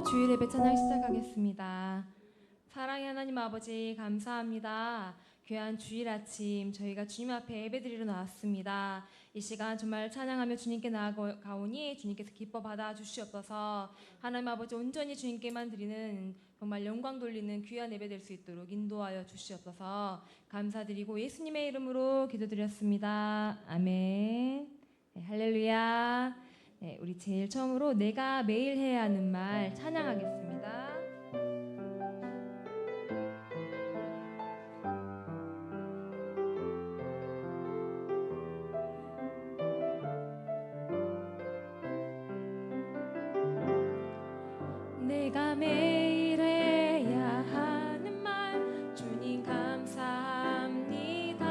주일 예배 찬양 시작하겠습니다. 사랑의 하나님 아버지 감사합니다. 귀한 주일 아침 저희가 주님 앞에 예배드리러 나왔습니다. 이 시간 정말 찬양하며 주님께 나아가오니 주님께서 기뻐 받아 주시옵소서. 하나님 아버지 온전히 주님께만 드리는 정말 영광 돌리는 귀한 예배 될 수 있도록 인도하여 주시옵소서. 감사드리고 예수님의 이름으로 기도드렸습니다. 아멘. 네, 할렐루야. 네, 우리 제일 처음으로 내가 매일 해야 하는 말 찬양하겠습니다. 내가 매일 해야 하는 말 주님 감사합니다.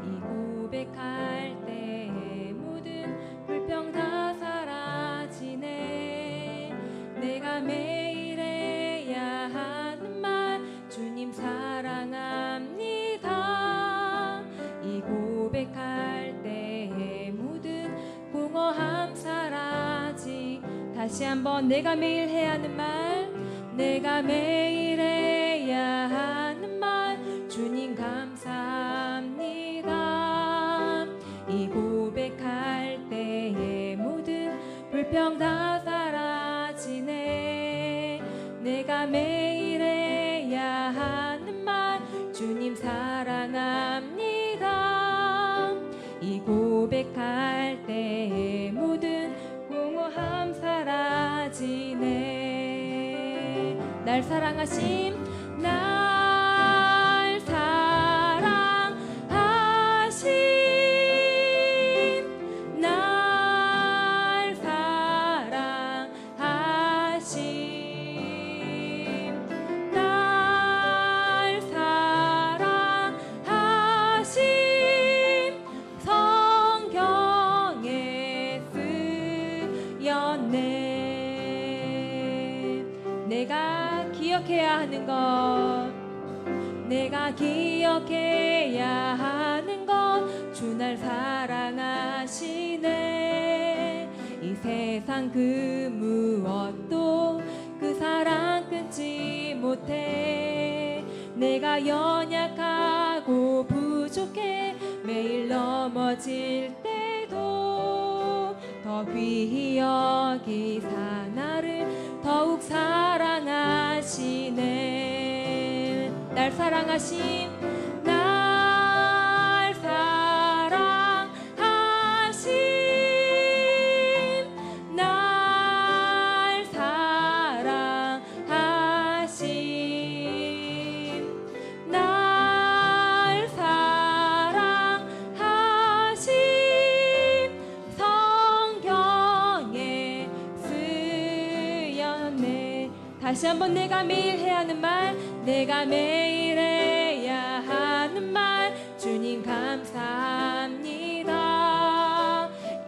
이 고백할 때 모든 불평 다 사라지네. 내가 매일 해야 하는 말 주님 사랑합니다. 이 고백할 때 모든 공허함 사라지. 다시 한번 내가 매일 해야 하는 말 내가 매일 해야 하는 말 주님 감사합니다. 이 고백할 때의 모든 불평 다 사라지네. 내가 매일 해야 하는 말 주님 사랑합니다. 이 고백할 때의 모든 공허함 사라지네. 날 사랑하심 날 사랑하심 날 사랑하심 날 사랑하심 성경에 쓰였네. 내가 기억해야 하는 것 내가 기억해야 하는 것 주 날 사랑하시네. 이 세상 그 무엇도 그 사랑 끊지 못해. 내가 연약하고 부족해 매일 넘어질 때도 더 귀히 여기사 나를 더욱 사랑하시네. 날 사랑하심 날 사랑하심 날 사랑하심 날 사랑하심 성경에 쓰였네. 다시 한번 내가 매일 해야 하는 말 내가 매일 해야 하는 말 주님 감사합니다.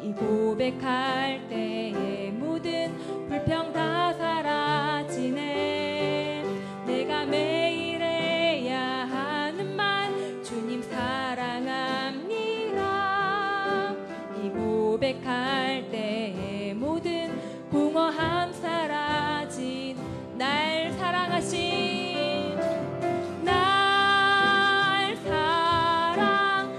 이 고백할 때의 모든 불평 다 사라지네. 내가 매일 해야 하는 말 주님 사랑합니다. 이 고백할 때의 모든 공허함 사라진 날 사랑하신 날 사랑하신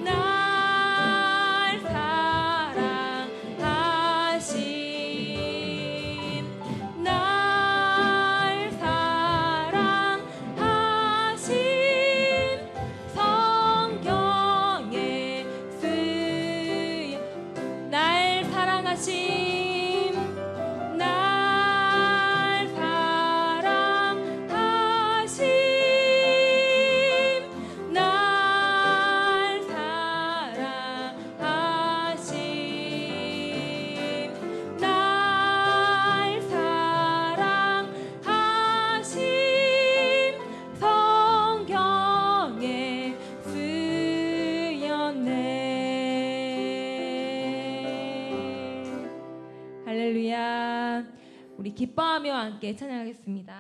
날 사랑하신 날 사랑하신 성경에 쓰여 날 사랑하신 할렐루야. 우리 기뻐하며 함께 찬양하겠습니다.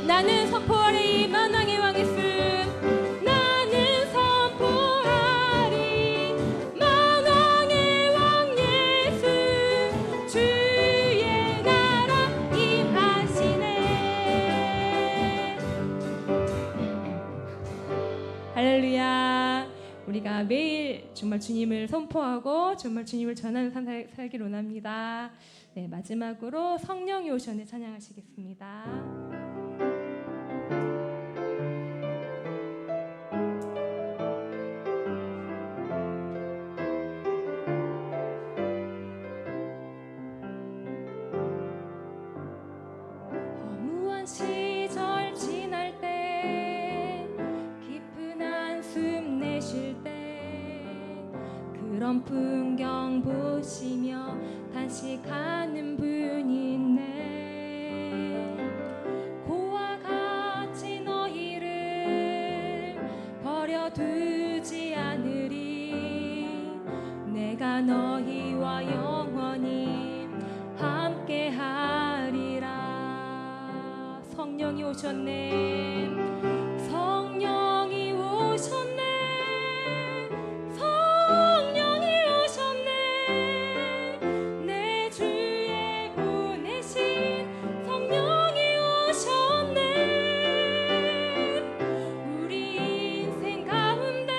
나는 선포하리 만왕의 왕의 쓴 나는 선포하리 만왕의 왕 예수 주의 나라 임하시네. 할렐루야. 우리가 매일 정말 주님을 선포하고 정말 주님을 전하는 삶 살기를 원합니다. 네, 마지막으로 성령이 오셨네 찬양하시겠습니다. 시절 지날 때 깊은 한숨 내쉴 때 그런 풍경 보시며 단식하는 분이 있네. 고와 같이 너희를 버려두지 않으리. 내가 너희와 영원히 함께하리라. 성령이 오셨네. 성령이 오셨네. 성령이 오셨네. 내 주에 보내신 성령이 오셨네. 우리 인생 가운데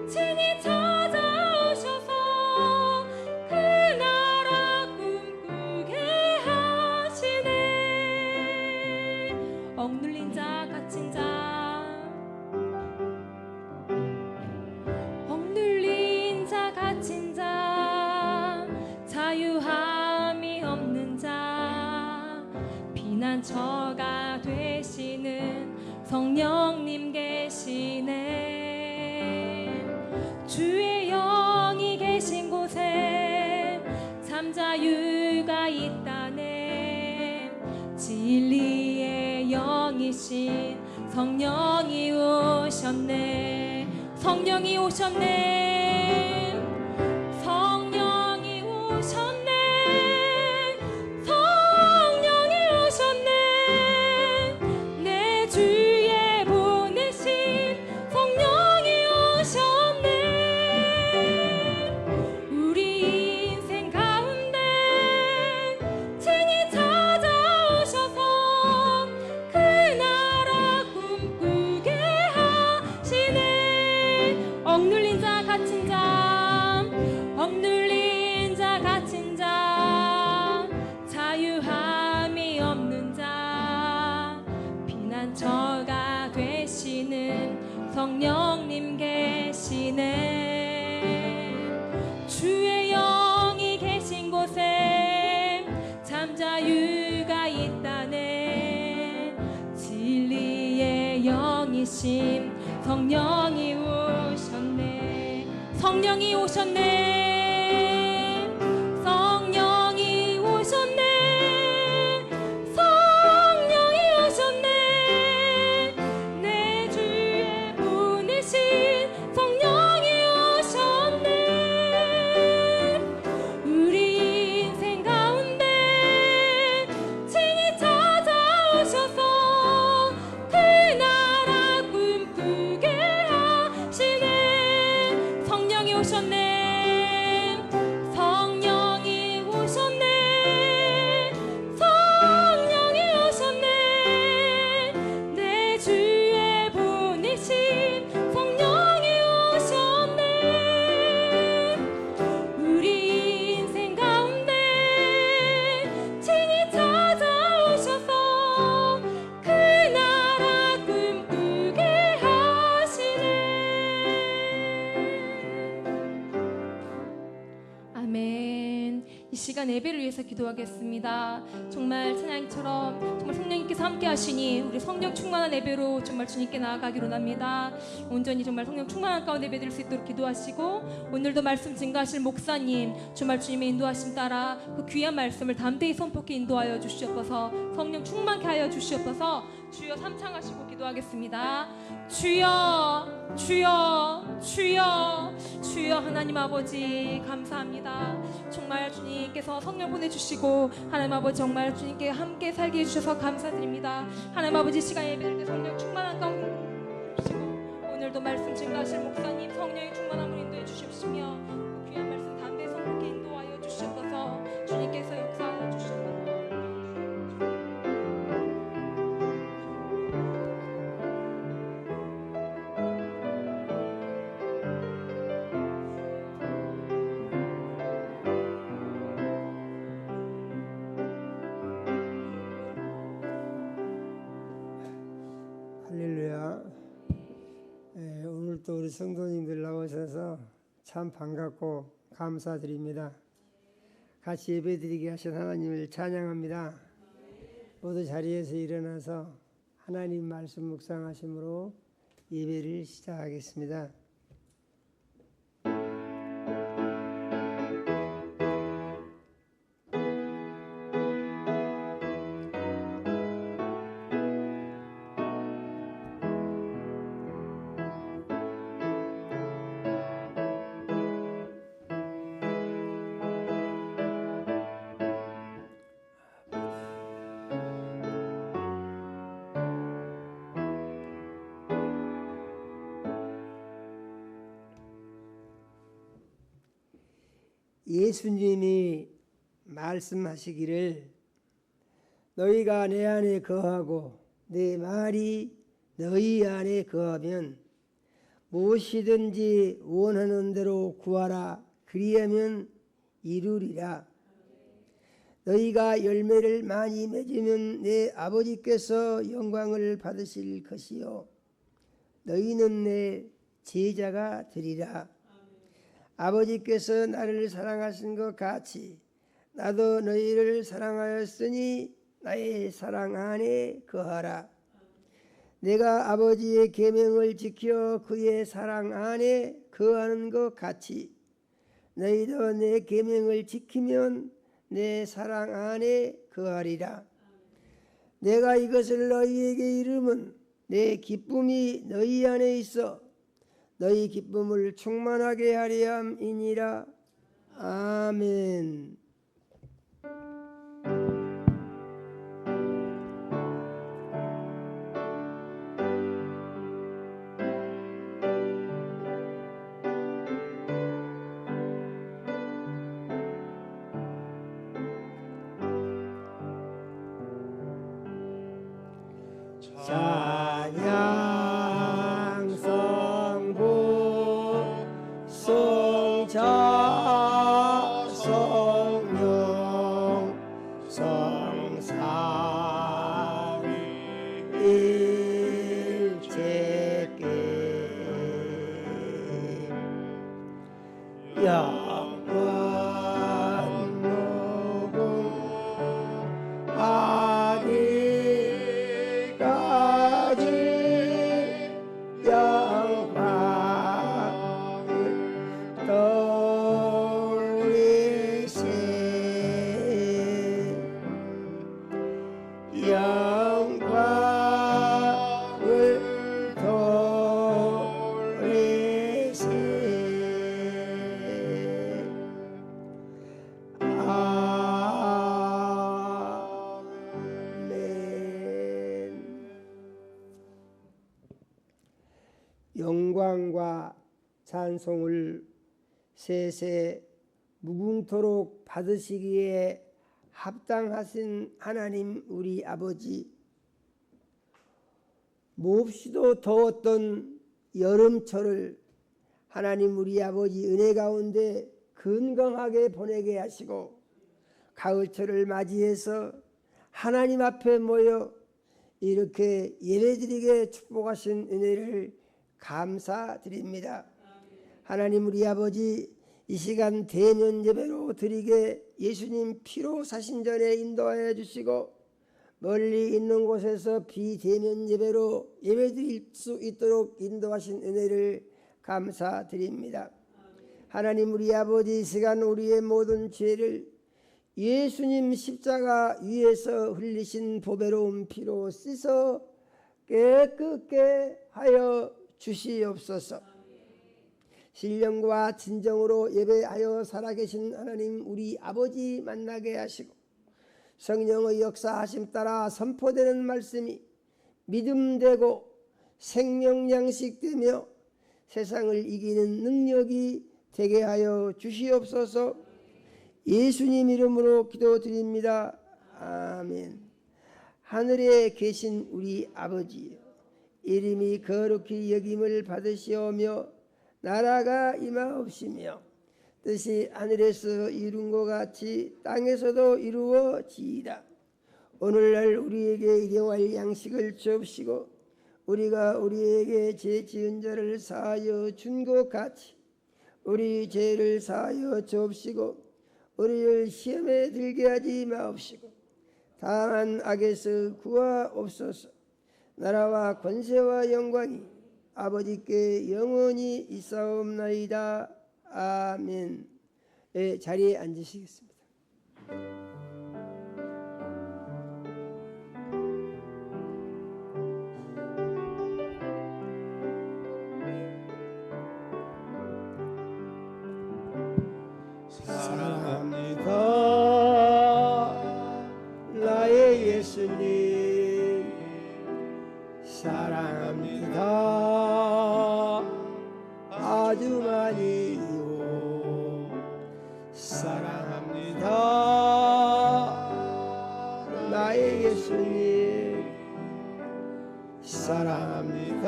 친히 찾아오셔서 그 나라 꿈꾸게 하시네. 억눌린 자 갇힌 자 억눌린 자 갇힌 자 자유함이 없는 자 피난처가 되시는 성령님 계시네. 주의 영이 계신 곳에 참 자유가 있다네. 진리의 영이신 성령이 오셨네. 성령이 오셨네. 성령이 오셨네. 성령이 오셨네. 내 주에 보내신 성령이 오셨네. 우리 인생 가운데 친히 찾아오셔서 그 나라 꿈꾸게 하시네. 억눌린 자 갇힌 자 억눌린 자 갇힌 자 자유함이 없는 자 피난처가 되시는 성령님 계시네. 주의 영이 계신 곳에 참 자유가 있다네. 진리의 영이신 성령이 오셨네. 성령이 오셨네. 성령이 오셨네. 성령이 오셨네. 내 주에 보내신 성령이 오셨네. 우리 인생 가운데 친히 찾아오셔서 그 나라 꿈꾸게 하시네. 성령이 오셨네. 성령이 오셨네. 성령이 오셨네. 내 주에 보내신 성령이 오셨네. 우리 인생 가운데 친히 찾아오셔서 그 나라 꿈꾸게 하시네. 아멘. 이 시간 예배를 위해서 기도하겠습니다. 정말 찬양처럼 정말 성령님께서 함께 하시니 우리 성령 충만한 예배로 정말 주님께 나아가기로 합니다. 온전히 정말 성령 충만한 가운데 예배 드릴 수 있도록 기도하시고 오늘도 말씀 증거하실 목사님 정말 주님의 인도하심 따라 그 귀한 말씀을 담대히 선포케 인도하여 주시옵소서. 성령 충만케 하여 주시옵소서. 주여 삼창하시고 기도하겠습니다. 주여 주여 주여 주여. 하나님 아버지 감사합니다. 정말 주님께서 성령 보내주시고 하나님 아버지 정말 주님께 함께 살게 해주셔서 감사드립니다. 하나님 아버지 시간 예배드릴 때 성령 충만한 가운데 주시고 오늘도 말씀 증거하실 목사님 성령의 충만함을 인도해 주십시며 귀한 말씀 담대 성령께 인도하여 주시옵소서. 주님께서 역사하여 주시옵소서. 할렐루야. 오늘 또 우리 성도님들 나오셔서 참 반갑고 감사드립니다. 같이 예배드리게 하신 하나님을 찬양합니다. 모두 자리에서 일어나서 하나님 말씀 묵상하심으로 예배를 시작하겠습니다. 예수님이 말씀하시기를 너희가 내 안에 거하고 내 말이 너희 안에 거하면 무엇이든지 원하는 대로 구하라. 그리하면 이루리라. 너희가 열매를 많이 맺으면 내 아버지께서 영광을 받으실 것이요 너희는 내 제자가 되리라. 아버지께서 나를 사랑하신 것 같이 나도 너희를 사랑하였으니 나의 사랑 안에 거하라. 내가 아버지의 계명을 지켜 그의 사랑 안에 거하는 것 같이 너희도 내 계명을 지키면 내 사랑 안에 거하리라. 내가 이것을 너희에게 이름은 내 기쁨이 너희 안에 있어 너희 기쁨을 충만하게 하려 함이니라. 아멘. 찬양 성부 성자 성령 성삼위 일체께 영원 무궁하기까지 영광을 돌리세. 영광을 돌리세. 아멘. 영광과 찬송을 세세 무궁토록 받으시기에 합당하신 하나님 우리 아버지, 몹시도 더웠던 여름철을 하나님 우리 아버지 은혜 가운데 건강하게 보내게 하시고 가을철을 맞이해서 하나님 앞에 모여 이렇게 예배드리게 축복하신 은혜를 감사드립니다. 하나님 우리 아버지, 이 시간 대면 예배로 드리게 예수님 피로 사신전에 인도하여 주시고 멀리 있는 곳에서 비대면 예배로 예배드릴 수 있도록 인도하신 은혜를 감사드립니다. 하나님 우리 아버지, 이 시간 우리의 모든 죄를 예수님 십자가 위에서 흘리신 보배로운 피로 씻어 깨끗게 하여 주시옵소서. 신령과 진정으로 예배하여 살아계신 하나님 우리 아버지 만나게 하시고 성령의 역사하심 따라 선포되는 말씀이 믿음되고 생명양식되며 세상을 이기는 능력이 되게 하여 주시옵소서. 예수님 이름으로 기도드립니다. 아멘. 하늘에 계신 우리 아버지여, 이름이 거룩히 여김을 받으시오며 나라가 임하옵시며 뜻이 하늘에서 이룬 것 같이 땅에서도 이루어지이다. 오늘날 우리에게 일용할 양식을 주옵시고 우리가 우리에게 죄 지은 자를 사하여 준 것 같이 우리 죄를 사하여 주옵시고 우리를 시험에 들게 하지 마옵시고 다만 악에서 구하옵소서. 나라와 권세와 영광이 아버지께 영원히 있사옵나이다. 아멘. 네, 자리에 앉으시겠습니다. 사랑합니다 나의 예수님, 사랑합니다 아주 많이요. 사랑합니다 나의 예수님, 사랑합니다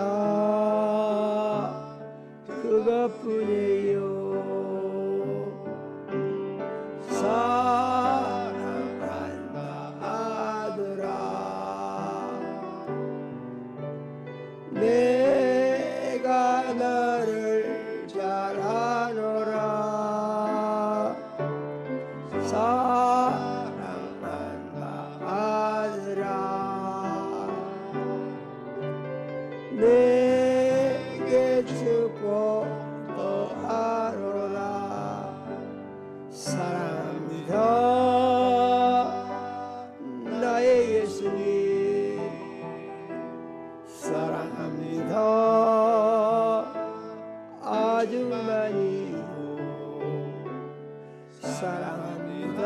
그것뿐이에요. 사랑한다 아들아, 내가 너를 잘 아노라. 사랑한다 아들아, 내게 축복도 하노라. 사랑합니다 나의 예수님, 사랑합니다 아주 많이요. 사랑합니다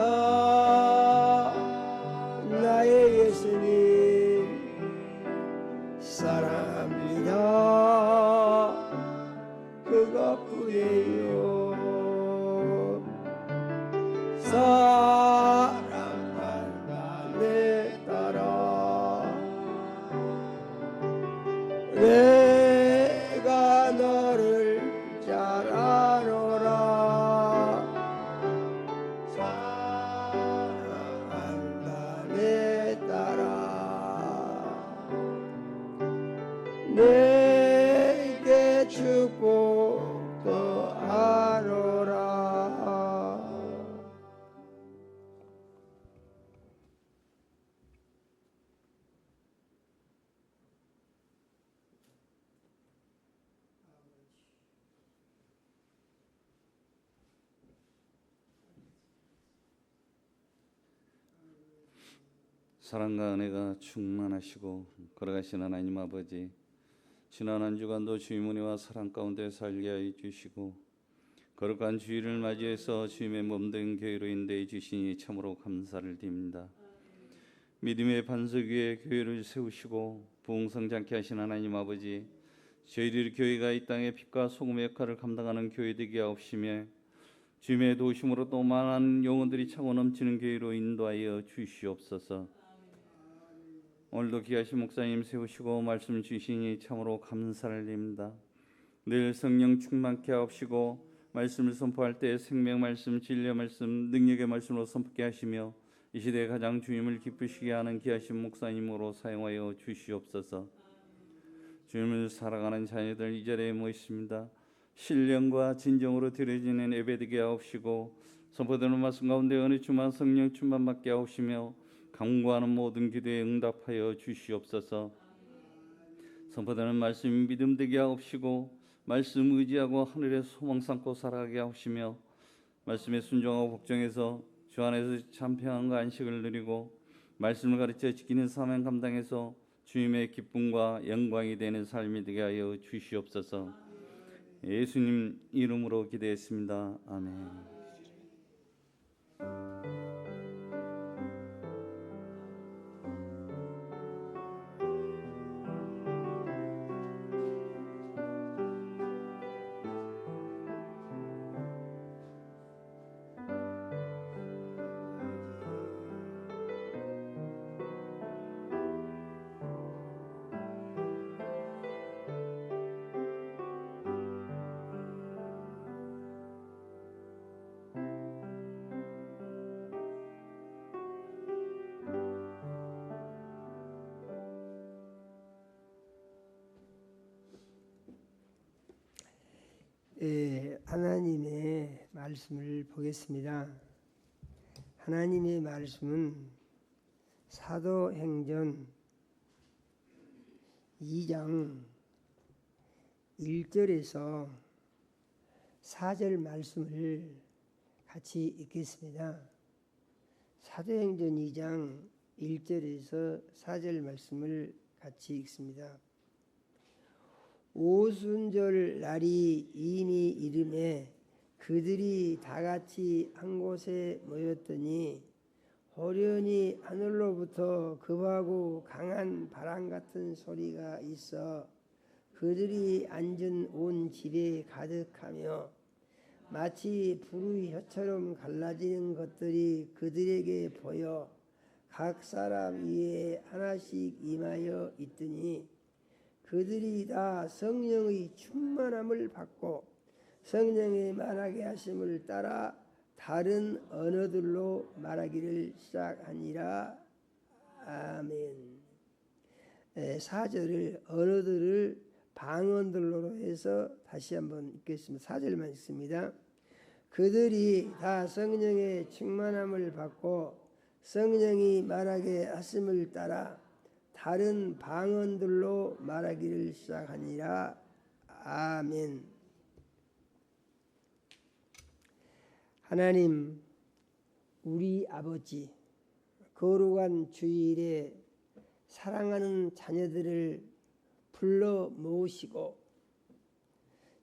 나의 예수님, 사랑합니다 그것뿐이에요. 사랑한다 내 딸아, 내가 너를 잘 아노라. 사랑한다 내 딸아, 내게 축복도 하노라. 사랑과 은혜가 충만하시고 걸어가신 하나님 아버지, 지난 한 주간도 주님 은혜와 사랑 가운데 살게 하여 주시고 거룩한 주일을 맞이해서 주님의 몸된 교회로 인도해 주시니 참으로 감사를 드립니다. 믿음의 반석 위에 교회를 세우시고 부흥성장케 하신 하나님 아버지, 저희들 교회가 이 땅의 빛과 소금의 역할을 감당하는 교회 되게 하옵시며 주님의 도우심으로 또 많은 영혼들이 차고 넘치는 교회로 인도하여 주시옵소서. 오늘도 귀하신 목사님 세우시고 말씀 주시니 참으로 감사를 드립니다. 늘 성령 충만케 하옵시고 말씀을 선포할 때 생명 말씀, 진리 말씀, 능력의 말씀으로 선포케 하시며 이 시대에 가장 주님을 기쁘시게 하는 귀하신 목사님으로 사용하여 주시옵소서. 주님을 살아가는 자녀들 이 자리에 모였습니다. 신령과 진정으로 드려지는 예배되게 하옵시고 선포되는 말씀 가운데 어느 주만 성령 충만받게 하옵시며 간구하는 모든 기도에 응답하여 주시옵소서. 선포되는 말씀 믿음되게 하옵시고 말씀 의지하고 하늘에 소망 삼고 살아가게 하옵시며 말씀에 순종하고 복종해서 주 안에서 참 평안과 안식을 누리고 말씀을 가르쳐 지키는 사명 감당해서 주님의 기쁨과 영광이 되는 삶이 되게 하여 주시옵소서. 예수님 이름으로 기도했습니다. 아멘. 하나님의 말씀을 보겠습니다. 하나님의 말씀은 사도행전 2장 1절에서 4절 말씀을 같이 읽겠습니다. 사도행전 2장 1절에서 4절 말씀을 같이 읽습니다. 오순절 날이 이미 이름에 그들이 다같이 한 곳에 모였더니 호련히 하늘로부터 급하고 강한 바람 같은 소리가 있어 그들이 앉은 온 집에 가득하며 마치 불의 혀처럼 갈라지는 것들이 그들에게 보여 각 사람 위에 하나씩 임하여 있더니 그들이 다 성령의 충만함을 받고 성령의 말하게 하심을 따라 다른 언어들로 말하기를 시작하니라. 아멘. 4절을 언어들을 방언들로 해서 다시 한번 읽겠습니다. 4절만 읽습니다. 그들이 다 성령의 충만함을 받고 성령이 말하게 하심을 따라 다른 방언들로 말하기를 시작하니라. 아멘. 하나님, 우리 아버지, 거룩한 주일에 사랑하는 자녀들을 불러 모으시고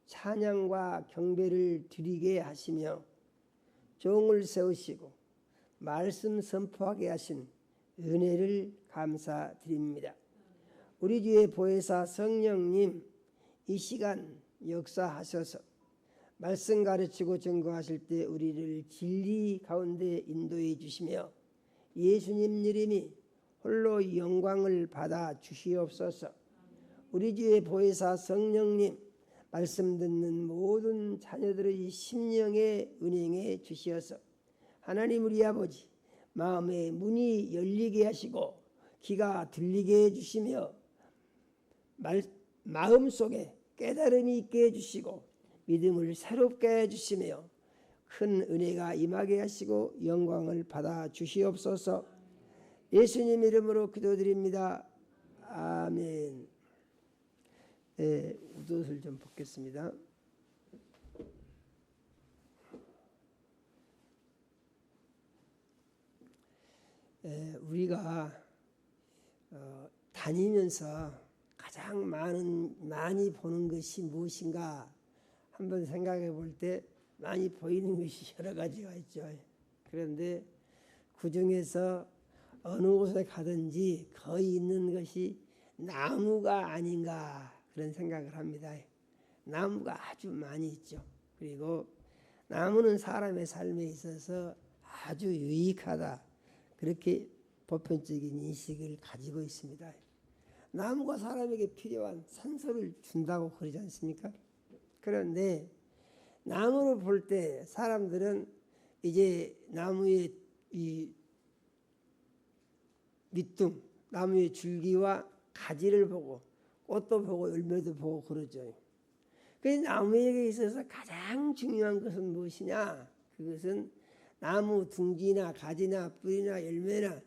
찬양과 경배를 드리게 하시며 종을 세우시고 말씀 선포하게 하신 은혜를 감사드립니다. 우리 주의 보혜사 성령님, 이 시간 역사하셔서 말씀 가르치고 증거하실 때 우리를 진리 가운데 인도해 주시며 예수님 이름이 홀로 영광을 받아 주시옵소서. 우리 주의 보혜사 성령님, 말씀 듣는 모든 자녀들의 심령에 은행해 주시어서 하나님 우리 아버지 마음의 문이 열리게 하시고 귀가 들리게 해주시며 마음속에 깨달음이 있게 해주시고 믿음을 새롭게 해주시며 큰 은혜가 임하게 하시고 영광을 받아 주시옵소서. 예수님 이름으로 기도드립니다. 아멘. 옷을 좀 벗겠습니다. 우리가 다니면서 가장 많이 보는 것이 무엇인가 한번 생각해 볼 때 많이 보이는 것이 여러 가지가 있죠. 그런데 그 중에서 어느 곳에 가든지 거의 있는 것이 나무가 아닌가 그런 생각을 합니다. 나무가 아주 많이 있죠. 그리고 나무는 사람의 삶에 있어서 아주 유익하다. 그렇게 보편적인 인식을 가지고 있습니다. 나무가 사람에게 필요한 산소를 준다고 그러지 않습니까? 그런데 나무를 볼 때 사람들은 이제 나무의 이 밑둥, 나무의 줄기와 가지를 보고 꽃도 보고 열매도 보고 그러죠. 그래서 나무에게 있어서 가장 중요한 것은 무엇이냐? 그것은 나무 둥지나 가지나 뿌리나 열매나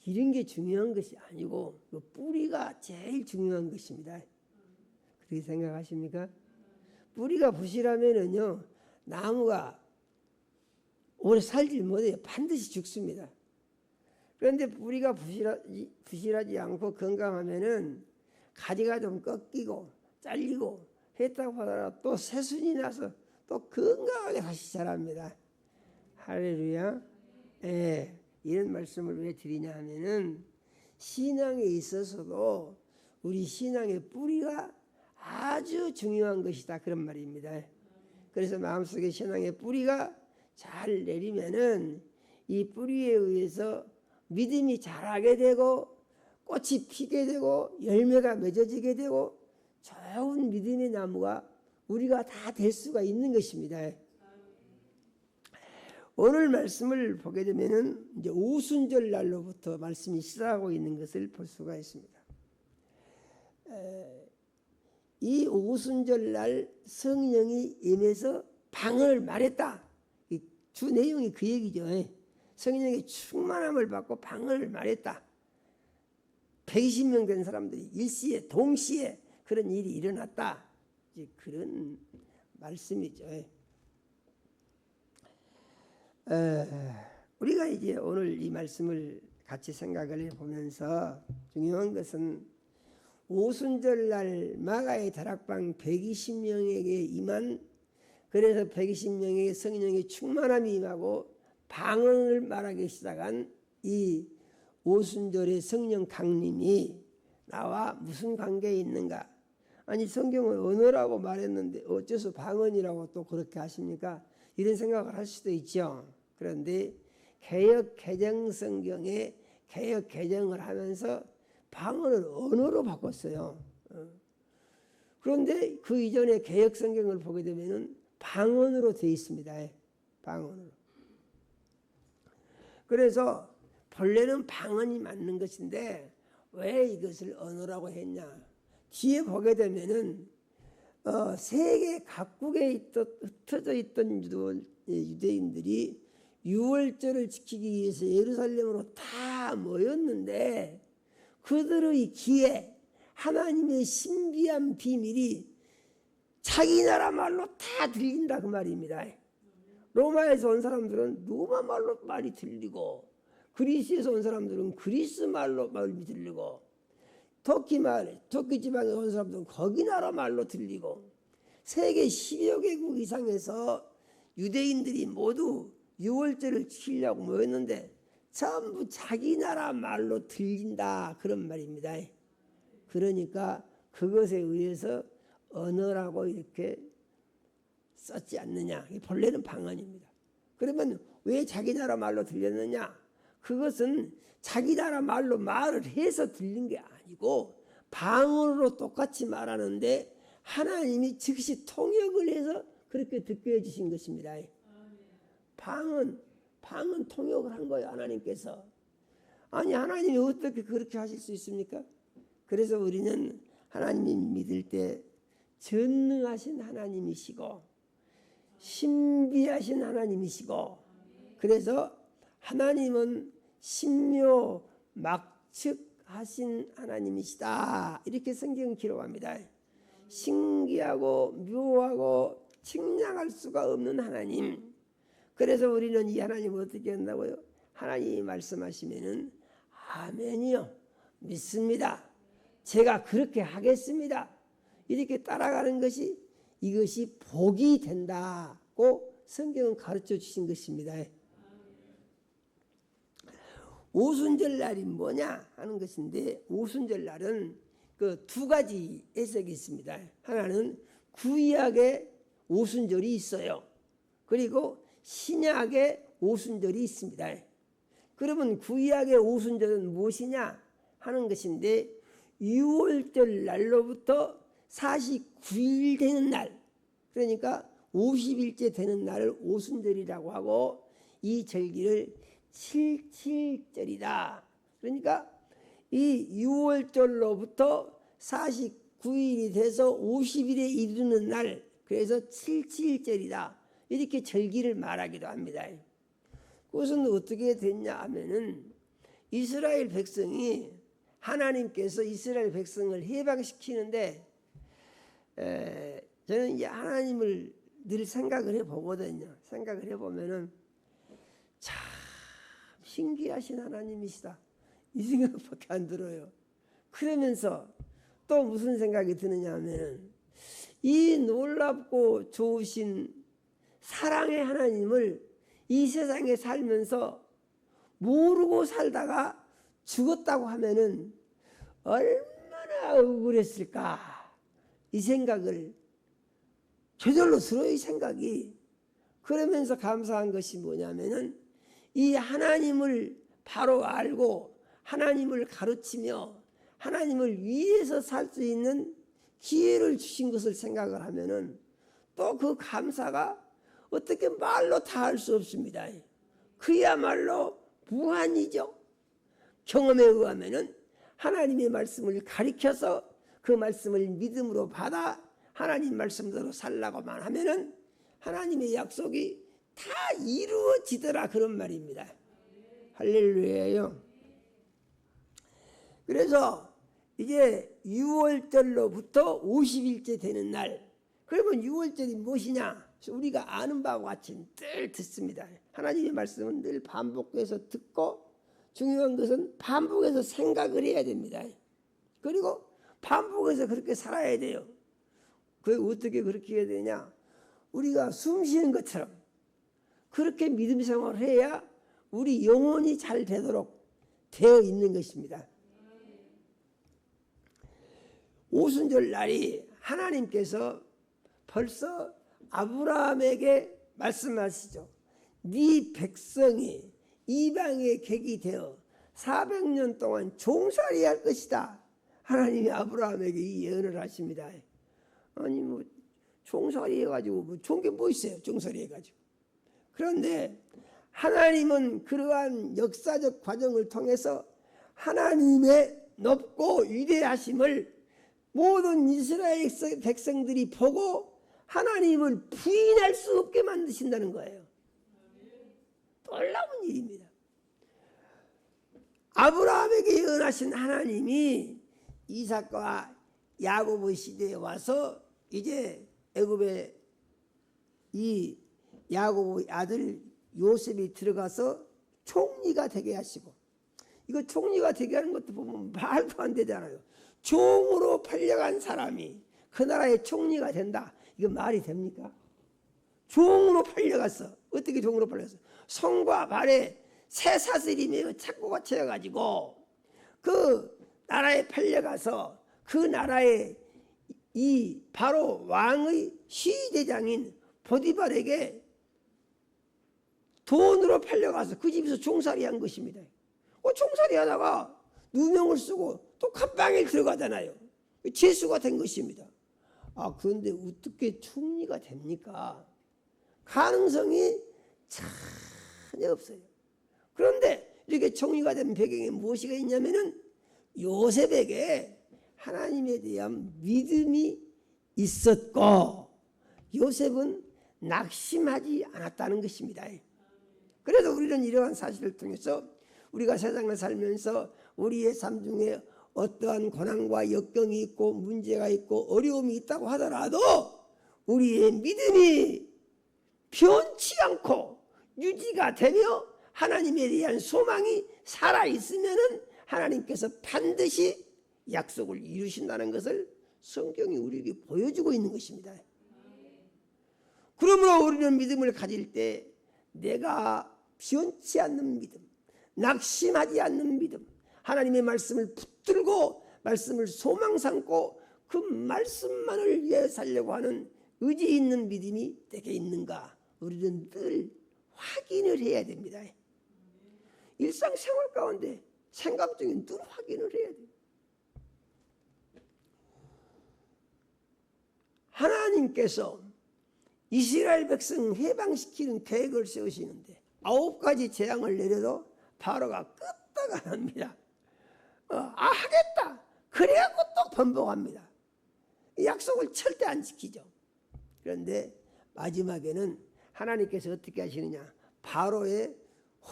이런 게 중요한 것이 아니고 그 뿌리가 제일 중요한 것입니다. 그렇게 생각하십니까? 뿌리가 부실하면은요 나무가 오래 살지 못해요. 반드시 죽습니다. 그런데 뿌리가 부실하지 않고 건강하면은 가지가 좀 꺾이고 잘리고 했다고 하더라도 또 새순이 나서 또 건강하게 다시 자랍니다. 할렐루야. 예, 이런 말씀을 왜 드리냐 하면은 신앙에 있어서도 우리 신앙의 뿌리가 아주 중요한 것이다 그런 말입니다. 그래서 마음속에 신앙의 뿌리가 잘 내리면은 이 뿌리에 의해서 믿음이 자라게 되고 꽃이 피게 되고 열매가 맺어지게 되고 좋은 믿음의 나무가 우리가 다 될 수가 있는 것입니다. 오늘 말씀을 보게 되면은 이제 오순절 날로부터 말씀이 시작하고 있는 것을 볼 수가 있습니다. 이 오순절 날 성령이 임해서 방언을 말했다. 이 주 내용이 그 얘기죠. 성령의 충만함을 받고 방언을 말했다. 120명 된 사람들이 일시에 동시에 그런 일이 일어났다. 이제 그런 말씀이죠. 우리가 이제 오늘 이 말씀을 같이 생각을 해보면서 중요한 것은 오순절 날 마가의 다락방 120명에게 임한, 그래서 120명에게 성령의 충만함이 임하고 방언을 말하기 시작한 이 오순절의 성령 강림이 나와 무슨 관계에 있는가? 아니 성경은 언어라고 말했는데 어째서 방언이라고 또 그렇게 하십니까? 이런 생각을 할 수도 있죠. 그런데 개역 개정 성경에 개역 개정을 하면서 방언을 언어로 바꿨어요. 그런데 그 이전에 개역 성경을 보게 되면은 방언으로 되어 있습니다. 방언으로. 그래서 본래는 방언이 맞는 것인데 왜 이것을 언어라고 했냐? 뒤에 보게 되면은 세계 각국에 흩어져 있던 유대인들이 유월절을 지키기 위해서 예루살렘으로 다 모였는데 그들의 귀에 하나님의 신비한 비밀이 자기 나라 말로 다 들린다 그 말입니다. 로마에서 온 사람들은 로마 말로 말이 들리고 그리스에서 온 사람들은 그리스 말로 말이 들리고 터키 지방에 온 사람들은 거기 나라 말로 들리고 세계 10여 개국 이상에서 유대인들이 모두 유월절을 지키려고 모였는데 전부 자기 나라 말로 들린다 그런 말입니다. 그러니까 그것에 의해서 언어라고 이렇게 썼지 않느냐. 본래는 방언입니다. 그러면 왜 자기 나라 말로 들렸느냐? 그것은 자기 나라 말로 말을 해서 들린 게 아니고 방언으로 똑같이 말하는데 하나님이 즉시 통역을 해서 그렇게 듣게 해주신 것입니다. 방언 통역을 한 거예요. 하나님께서. 아니 하나님이 어떻게 그렇게 하실 수 있습니까? 그래서 우리는 하나님 믿을 때 전능하신 하나님이시고 신비하신 하나님이시고 그래서 하나님은 신묘 막측하신 하나님이시다 이렇게 성경은 기록합니다. 신기하고 묘하고 측량할 수가 없는 하나님. 그래서 우리는 이 하나님을 어떻게 한다고요? 하나님이 말씀하시면은 아멘이요 믿습니다. 제가 그렇게 하겠습니다. 이렇게 따라가는 것이 이것이 복이 된다고 성경은 가르쳐 주신 것입니다. 오순절 날이 뭐냐 하는 것인데 오순절 날은 그 두 가지 해석이 있습니다. 하나는 구약의 오순절이 있어요. 그리고 신약의 오순절이 있습니다. 그러면 구약의 오순절은 무엇이냐 하는 것인데 6월절 날로부터 49일 되는 날 그러니까 50일째 되는 날을 오순절이라고 하고 이 절기를 77절이다. 그러니까 이 6월절로부터 49일이 돼서 50일에 이르는 날 그래서 77절이다. 이렇게 절기를 말하기도 합니다. 그것은 어떻게 됐냐 하면은 이스라엘 백성이 하나님께서 이스라엘 백성을 해방시키는데 저는 이제 하나님을 늘 생각을 해보거든요. 생각을 해보면은 참 신기하신 하나님이시다. 이 생각밖에 안 들어요. 그러면서 또 무슨 생각이 드느냐 하면 이 놀랍고 좋으신 사랑의 하나님을 이 세상에 살면서 모르고 살다가 죽었다고 하면은 얼마나 억울했을까, 이 생각을 저절로 들어요. 이 생각이. 그러면서 감사한 것이 뭐냐면은 이 하나님을 바로 알고 하나님을 가르치며 하나님을 위해서 살 수 있는 기회를 주신 것을 생각을 하면은 또 그 감사가 어떻게 말로 다 할 수 없습니다. 그야말로 무한이죠. 경험에 의하면은 하나님의 말씀을 가리켜서 그 말씀을 믿음으로 받아 하나님 말씀대로 살라고만 하면은 하나님의 약속이 다 이루어지더라, 그런 말입니다. 할렐루야요. 그래서 이제 6월절로부터 50일째 되는 날, 그러면 6월절이 무엇이냐? 우리가 아는 바와 같이 늘 듣습니다. 하나님의 말씀은 늘 반복해서 듣고 중요한 것은 반복해서 생각을 해야 됩니다. 그리고 반복해서 그렇게 살아야 돼요. 그 어떻게 그렇게 해야 되냐? 우리가 숨 쉬는 것처럼 그렇게 믿음 생활을 해야 우리 영혼이 잘 되도록 되어 있는 것입니다. 오순절 날이 하나님께서 벌써 아브라함에게 말씀하시죠. 네 백성이 이방의 객이 되어 400년 동안 종살이 할 것이다. 하나님이 아브라함에게 이 예언을 하십니다. 아니 뭐 종살이 해가지고 뭐 좋은 게 뭐 있어요? 종살이 해가지고. 그런데 하나님은 그러한 역사적 과정을 통해서 하나님의 높고 위대하심을 모든 이스라엘 백성들이 보고 하나님을 부인할 수 없게 만드신다는 거예요. 놀라운 일입니다. 아브라함에게 예언하신 하나님이 이삭과 야곱의 시대에 와서 이제 애굽에 이 야곱의 아들 요셉이 들어가서 총리가 되게 하시고, 이거 총리가 되게 하는 것도 보면 말도 안 되잖아요. 종으로 팔려간 사람이 그 나라의 총리가 된다. 이거 말이 됩니까? 종으로 팔려갔어. 어떻게 종으로 팔렸어? 손과 발에 쇠사슬이며 착고가 채여가지고 그 나라에 팔려가서 그 나라의 이 바로 왕의 시대장인 보디발에게 돈으로 팔려가서 그 집에서 종살이 한 것입니다. 종살이 하다가 누명을 쓰고 또 감방에 들어가잖아요. 죄수가 된 것입니다. 그런데 어떻게 총리가 됩니까? 가능성이 전혀 없어요. 그런데 이렇게 총리가 된 배경에 무엇이 있냐면은 요셉에게 하나님에 대한 믿음이 있었고 요셉은 낙심하지 않았다는 것입니다. 그래서 우리는 이러한 사실을 통해서 우리가 세상을 살면서 우리의 삶 중에 어떠한 고난과 역경이 있고 문제가 있고 어려움이 있다고 하더라도 우리의 믿음이 변치 않고 유지가 되며 하나님에 대한 소망이 살아있으면 하나님께서 반드시 약속을 이루신다는 것을 성경이 우리에게 보여주고 있는 것입니다. 그러므로 우리는 믿음을 가질 때 내가 변치 않는 믿음, 낙심하지 않는 믿음, 하나님의 말씀을 붙들고 말씀을 소망 삼고 그 말씀만을 위해 살려고 하는 의지 있는 믿음이 내게 있는가, 우리는 늘 확인을 해야 됩니다. 일상생활 가운데 생각 중에 늘 확인을 해야 돼요. 하나님께서 이스라엘 백성 해방시키는 계획을 세우시는데 9가지 재앙을 내려도 바로가 끄떡 안 합니다. 하겠다. 그래갖고 또 번복합니다. 약속을 절대 안 지키죠. 그런데 마지막에는 하나님께서 어떻게 하시느냐, 바로의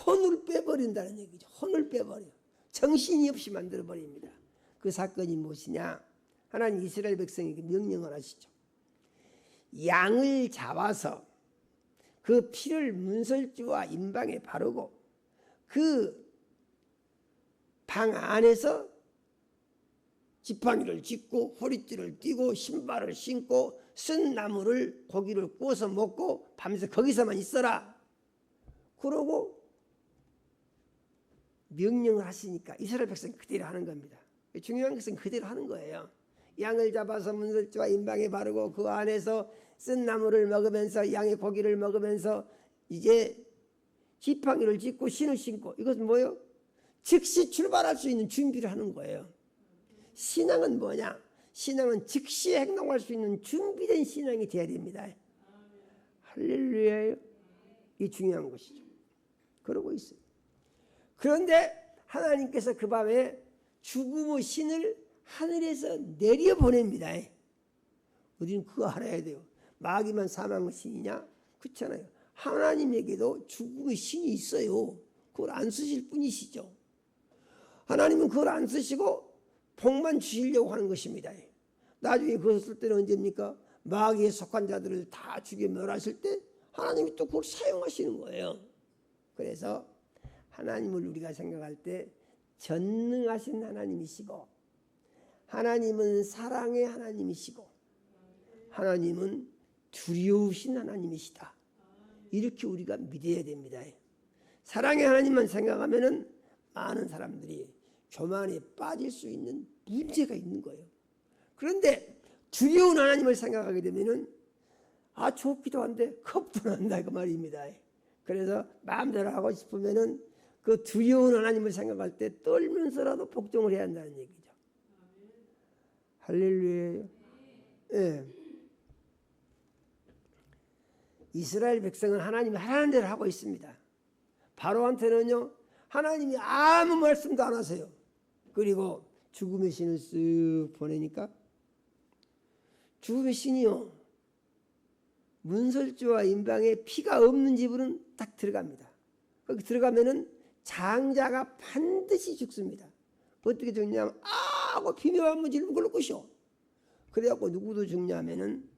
혼을 빼버린다는 얘기죠. 혼을 빼버려요. 정신이 없이 만들어버립니다. 그 사건이 무엇이냐, 하나님 이스라엘 백성에게 명령을 하시죠. 양을 잡아서 그 피를 문설주와 임방에 바르고 그 방 안에서 지팡이를 짚고 허리띠를 띠고 신발을 신고 쓴 나무를 고기를 구워서 먹고 밤새 거기서만 있어라. 그러고 명령을 하시니까 이스라엘 백성 그대로 하는 겁니다. 중요한 것은 그대로 하는 거예요. 양을 잡아서 문설주와 임방에 바르고 그 안에서 쓴 나무를 먹으면서 양의 고기를 먹으면서 이제 지팡이를 짚고 신을 신고, 이것은 뭐예요? 즉시 출발할 수 있는 준비를 하는 거예요. 신앙은 뭐냐? 신앙은 즉시 행동할 수 있는 준비된 신앙이 되어야 됩니다. 할렐루야예요. 이게 중요한 것이죠. 그러고 있어요. 그런데 하나님께서 그 밤에 죽음의 신을 하늘에서 내려보냅니다. 우리는 그거 알아야 돼요. 마귀만 사망의 신이냐? 그렇잖아요. 하나님에게도 죽음의 신이 있어요. 그걸 안 쓰실 분이시죠. 하나님은 그걸 안 쓰시고 복만 주시려고 하는 것입니다. 나중에 그것을 쓸 때는 언제입니까? 마귀에 속한 자들을 다 죽여 멸하실 때 하나님이 또 그걸 사용하시는 거예요. 그래서 하나님을 우리가 생각할 때 전능하신 하나님이시고, 하나님은 사랑의 하나님이시고, 하나님은 두려우신 하나님이시다. 이렇게 우리가 믿어야 됩니다. 사랑의 하나님만 생각하면은 많은 사람들이 교만에 빠질 수 있는 문제가 있는 거예요. 그런데 두려운 하나님을 생각하게 되면은 좋기도 한데 겁도 난다 그 말입니다. 그래서 마음대로 하고 싶으면은 그 두려운 하나님을 생각할 때 떨면서라도 복종을 해야 한다는 얘기죠. 할렐루야. 예. 이스라엘 백성은 하나님이 하라는 대로 하고 있습니다. 바로한테는요, 하나님이 아무 말씀도 안 하세요. 그리고 죽음의 신을 쓱 보내니까 죽음의 신이요, 문설주와 임방에 피가 없는 집으로는 딱 들어갑니다. 거기 들어가면은 장자가 반드시 죽습니다. 어떻게 죽냐면 하고 비명한 문지르면 그걸로 끝이요. 그래갖고 누구도 죽냐면은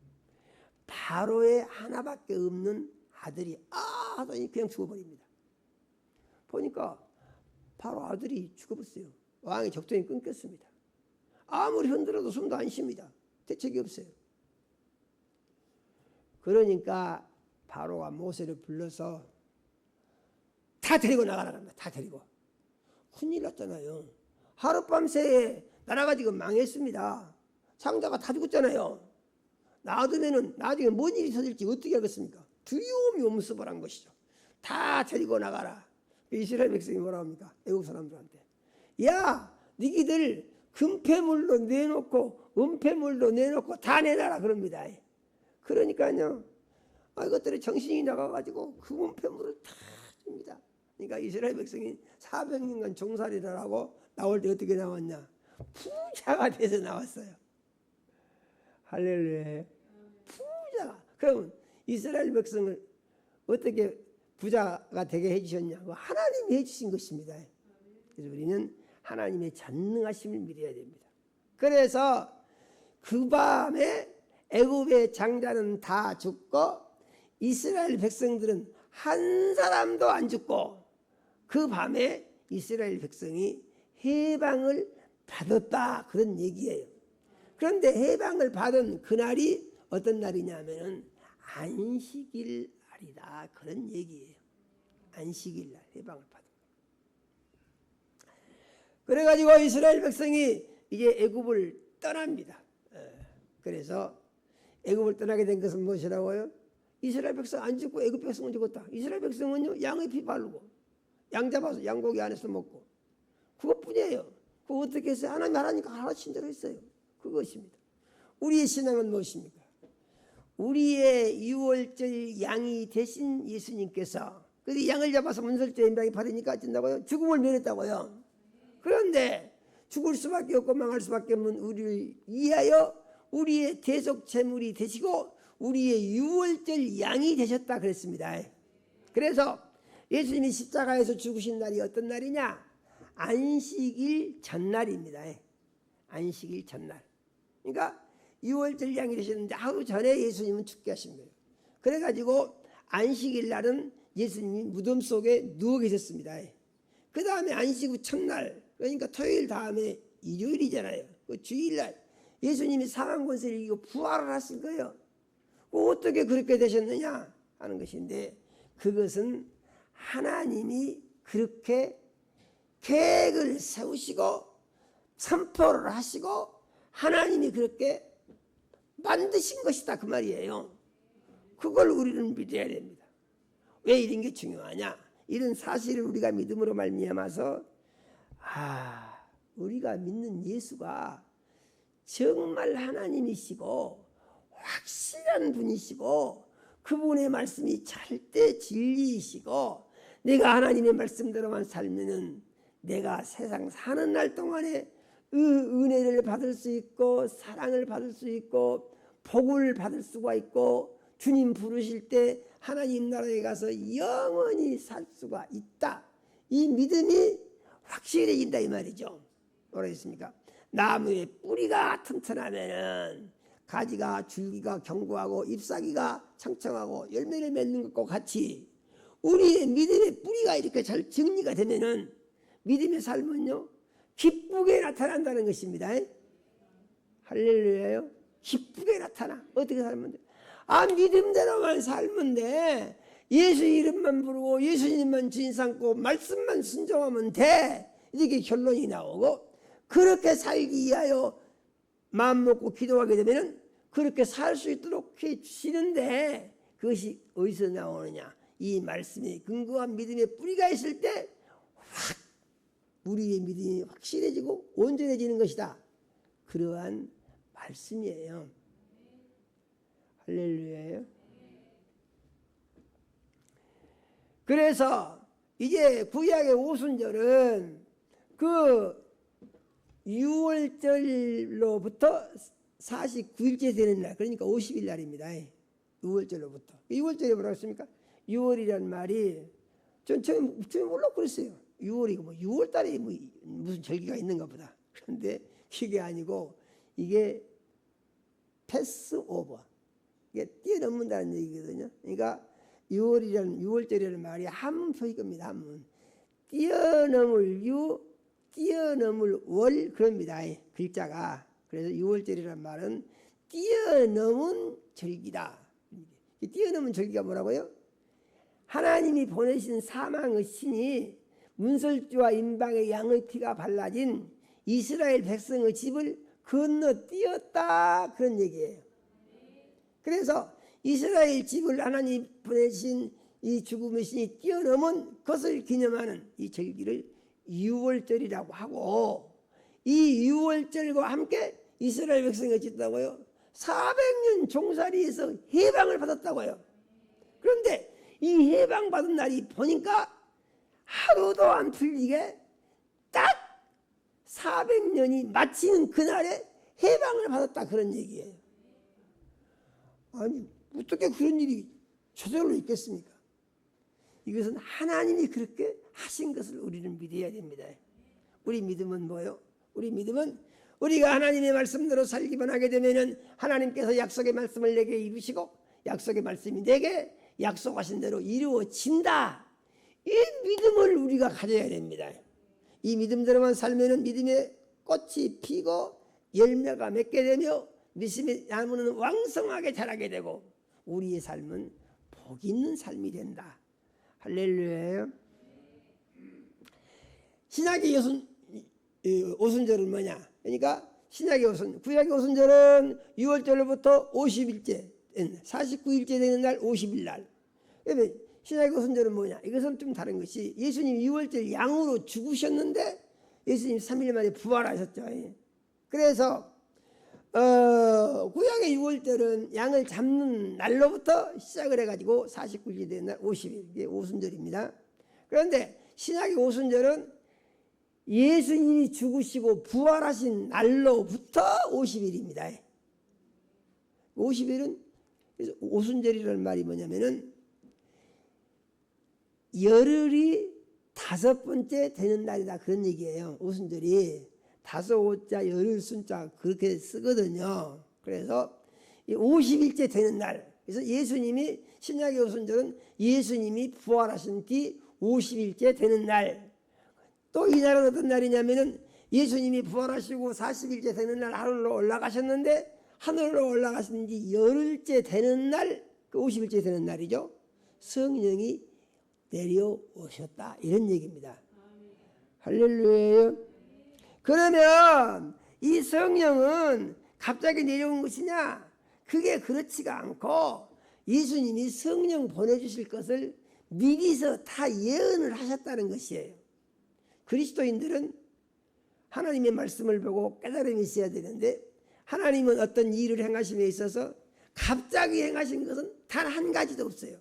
바로의 하나밖에 없는 아들이 하더니 그냥 죽어버립니다. 보니까 바로 아들이 죽어버렸어요. 왕의 적정이 끊겼습니다. 아무리 흔들어도 숨도 안 쉽니다. 대책이 없어요. 그러니까 바로가 모세를 불러서 다 데리고 나가라 합니다. 다 데리고. 큰일 났잖아요. 하룻밤새에 나라가 지금 망했습니다. 장자가 다 죽었잖아요. 놔두면은 나중에 뭔 일이 터질지 어떻게 하겠습니까? 두려움이 엄습을 것이죠. 다 데리고 나가라. 이스라엘 백성이 뭐라 합니까? 애국 사람들한테. 야, 니기들 금폐물로 내놓고 은폐물로 내놓고 다 내놔라 그럽니다. 그러니까요, 이것들이 정신이 나가가지고 그 은폐물을 다 줍니다. 그러니까 이스라엘 백성이 400년간 종살이를 하고 나올 때 어떻게 나왔냐? 부자가 돼서 나왔어요. 할렐루야. 부자가. 그럼 이스라엘 백성을 어떻게 부자가 되게 해주셨냐고? 하나님이 해주신 것입니다. 그래서 우리는 하나님의 전능하심을 믿어야 됩니다. 그래서 그 밤에 애굽의 장자는 다 죽고 이스라엘 백성들은 한 사람도 안 죽고 그 밤에 이스라엘 백성이 해방을 받았다, 그런 얘기예요. 그런데 해방을 받은 그날이 어떤 날이냐면은 안식일 날이다, 그런 얘기예요. 안식일 날 해방을 받은 거예요. 그래가지고 이스라엘 백성이 이제 애굽을 떠납니다. 그래서 애굽을 떠나게 된 것은 무엇이라고요? 이스라엘 백성 안 죽고 애굽 백성은 죽었다. 이스라엘 백성은요, 양의 피 바르고 양 잡아서 양고기 안에서 먹고 그것뿐이에요. 그거 어떻게 했어요? 하나님 하라니까 하라신 대로 했어요. 그것입니다. 우리의 신앙은 무엇입니까? 우리의 유월절 양이 되신 예수님께서, 그래서 양을 잡아서 문설주에 임방에 바르니까 어쩐다고요? 죽음을 면했다고요. 그런데 죽을 수밖에 없고 망할 수밖에 없는 우리를 위하여 우리의 대속 제물이 되시고 우리의 유월절 양이 되셨다 그랬습니다. 그래서 예수님이 십자가에서 죽으신 날이 어떤 날이냐? 안식일 전날입니다. 안식일 전날. 그러니까 유월절 양이 되셨는데 하루 전에 예수님은 죽게 하신 거예요. 그래가지고 안식일 날은 예수님이 무덤 속에 누워 계셨습니다. 그 다음에 안식 후 첫날, 그러니까 토요일 다음에 일요일이잖아요. 그 주일날 예수님이 사망 권세를 이기고 부활을 하신 거예요. 어떻게 그렇게 되셨느냐 하는 것인데, 그것은 하나님이 그렇게 계획을 세우시고 선포를 하시고 하나님이 그렇게 만드신 것이다 그 말이에요. 그걸 우리는 믿어야 됩니다. 왜 이런 게 중요하냐? 이런 사실을 우리가 믿음으로 말미암아서 우리가 믿는 예수가 정말 하나님이시고 확실한 분이시고 그분의 말씀이 절대 진리이시고, 내가 하나님의 말씀대로만 살면은 내가 세상 사는 날 동안에 은혜를 받을 수 있고 사랑을 받을 수 있고 복을 받을 수가 있고 주님 부르실 때 하나님 나라에 가서 영원히 살 수가 있다. 이 믿음이 확실해진다 이 말이죠. 뭐라겠습니까? 나무의 뿌리가 튼튼하면은 가지가 줄기가 견고하고 잎사귀가 청청하고 열매를 맺는 것과 같이 우리의 믿음의 뿌리가 이렇게 잘 정리가 되면은 믿음의 삶은요 기쁘게 나타난다는 것입니다. 할렐루야요. 기쁘게 나타나. 어떻게 살면 돼? 믿음대로만 살면 돼. 예수 이름만 부르고 예수님만 주인 삼고 말씀만 순종하면 돼. 이렇게 결론이 나오고, 그렇게 살기 위하여 마음 먹고 기도하게 되면은 그렇게 살 수 있도록 해 주시는데, 그것이 어디서 나오느냐? 이 말씀에 근거한 믿음의 뿌리가 있을 때 확 우리의 믿음이 확실해지고 온전해지는 것이다. 그러한 말씀이에요. 할렐루야예요. 그래서 이제 구약의 오순절은 그 6월절로부터 49일째 되는 날, 그러니까 50일 날입니다. 6월절로부터. 6월절이 뭐라고 했습니까? 6월이란 말이 전 처음에 몰라 그랬어요. 6월이고 뭐 6월달에 뭐 무슨 절기가 있는가 보다. 그런데 그게 아니고 이게 패스오버, 이게 뛰어넘는다는 얘기거든요. 그러니까 6월절이라는 말이 한문표일 겁니다. 한문. 뛰어넘을 유, 뛰어넘을 월, 그럽니다. 글자가. 그래서 6월절이라는 말은 뛰어넘은 절기다. 뛰어넘은 절기가 뭐라고요? 하나님이 보내신 사망의 신이 문설주와 임방의 양의 피가 발라진 이스라엘 백성의 집을 건너뛰었다, 그런 얘기예요. 그래서 이스라엘 집을 하나님 보내신 이 죽음의 신이 뛰어넘은 것을 기념하는 이 절기를 6월절이라고 하고, 이 6월절과 함께 이스라엘 백성이 어쨌다고요? 400년 종살이에서 해방을 받았다고요. 그런데 이 해방받은 날이 보니까 하루도 안 틀리게 딱 400년이 마치는 그날에 해방을 받았다, 그런 얘기예요. 아니 어떻게 그런 일이 저절로 있겠습니까? 이것은 하나님이 그렇게 하신 것을 우리는 믿어야 됩니다. 우리 믿음은 뭐요? 우리 믿음은 우리가 하나님의 말씀대로 살기만 하게 되면은 하나님께서 약속의 말씀을 내게 이루시고 약속의 말씀이 내게 약속하신 대로 이루어진다. 이 믿음을 우리가 가져야 됩니다. 이 믿음대로만 살면은 믿음의 꽃이 피고 열매가 맺게 되며 믿음의 나무는 왕성하게 자라게 되고 우리의 삶은 복 있는 삶이 된다. 할렐루야예요. 신약의 오순절은 뭐냐? 그러니까 신약의 오순, 구약의 오순절은 6월절로부터 50일째, 49일째 되는 날 50일 날. 그러면 신약의 오순절은 뭐냐? 이것은 좀 다른 것이, 예수님이 6월절 양으로 죽으셨는데 예수님 3일 만에 부활하셨죠. 그래서 구약의 6월절은 양을 잡는 날로부터 시작을 해가지고 49일이 되는 날 50일, 이게 오순절입니다. 그런데 신약의 오순절은 예수님이 죽으시고 부활하신 날로부터 50일입니다. 50일은, 그래서 오순절이라는 말이 뭐냐면은 열흘이 5번째 되는 날이다, 그런 얘기예요. 오순절이 5호자 열흘 순자 그렇게 쓰거든요. 그래서 50일째 되는 날, 그래서 예수님이, 신약의 오순절은 예수님이 부활하신 뒤 50일째 되는 날, 또 이 날은 어떤 날이냐면은 예수님이 부활하시고 40일째 되는 날 하늘로 올라가셨는데 하늘로 올라가신 지 열흘째 되는 날, 그 50일째 되는 날이죠. 성령이 내려오셨다 이런 얘기입니다. 할렐루야. 그러면 이 성령은 갑자기 내려온 것이냐? 그게 그렇지가 않고 예수님이 성령 보내주실 것을 미리서 다 예언을 하셨다는 것이에요. 그리스도인들은 하나님의 말씀을 보고 깨달음이 있어야 되는데 하나님은 어떤 일을 행하심에 있어서 갑자기 행하신 것은 단 한 가지도 없어요.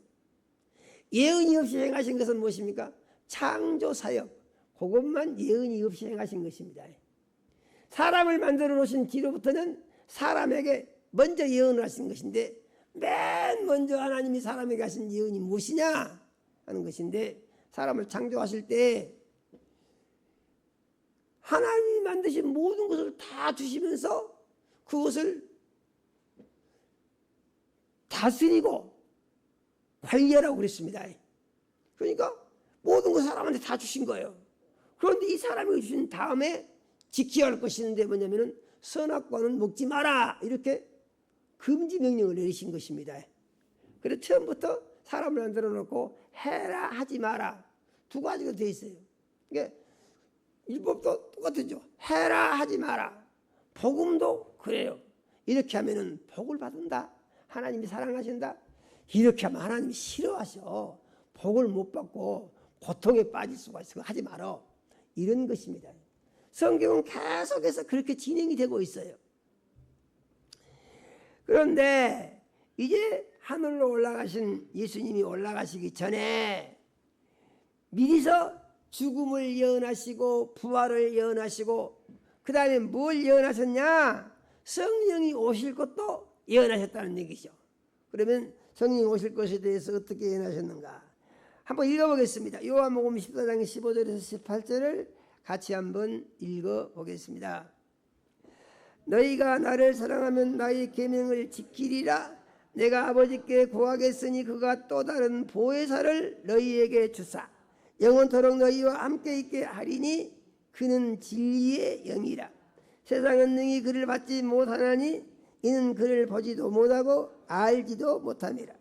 예언이 없이 행하신 것은 무엇입니까? 창조 사역, 그것만 예언이 없이 행하신 것입니다. 사람을 만들어 놓으신 뒤로부터는 사람에게 먼저 예언을 하신 것인데 맨 먼저 하나님이 사람에게 하신 예언이 무엇이냐 하는 것인데 사람을 창조하실 때 하나님이 만드신 모든 것을 다 주시면서 그것을 다스리고 관리하라고 그랬습니다. 그러니까 모든 것 사람한테 다 주신 거예요. 그런데 이 사람이 주신 다음에 지켜야 할 것이 있는데 뭐냐면은 선악과는 먹지 마라 이렇게 금지 명령을 내리신 것입니다. 그래서 처음부터 사람을 만들어 놓고 해라 하지 마라 두 가지가 돼 있어요. 그러니까 율법도 똑같죠. 해라 하지 마라. 복음도 그래요. 이렇게 하면은 복을 받는다. 하나님이 사랑하신다. 이렇게 하면 하나님이 싫어하셔. 복을 못 받고 고통에 빠질 수가 있어. 하지 말어. 이런 것입니다. 성경은 계속해서 그렇게 진행이 되고 있어요. 그런데 이제 하늘로 올라가신 예수님이 올라가시기 전에 미리서 죽음을 예언하시고 부활을 예언하시고 그 다음에 뭘 예언하셨냐? 성령이 오실 것도 예언하셨다는 얘기죠. 그러면 성령이 오실 것에 대해서 어떻게 예언하셨는가? 한번 읽어보겠습니다. 요한복음 14장 15절에서 18절을 같이 한번 읽어보겠습니다. 너희가 나를 사랑하면 나의 계명을 지키리라. 내가 아버지께 구하겠으니 그가 또 다른 보혜사를 너희에게 주사 영원토록 너희와 함께 있게 하리니 그는 진리의 영이라. 세상은 능히 그를 받지 못하나니 이는 그를 보지도 못하고 알지도 못함이라.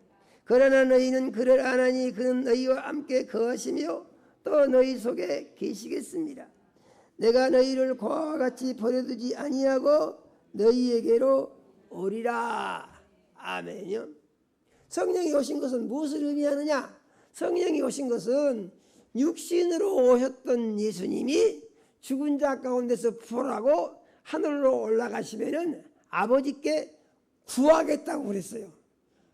그러나 너희는 그를 아나니 그는 너희와 함께 거하시며 또 너희 속에 계시겠습니다. 내가 너희를 고아와 같이 버려두지 아니하고 너희에게로 오리라. 아멘요. 성령이 오신 것은 무엇을 의미하느냐? 성령이 오신 것은 육신으로 오셨던 예수님이 죽은 자 가운데서 부활하고 하늘로 올라가시면은 아버지께 구하겠다고 그랬어요.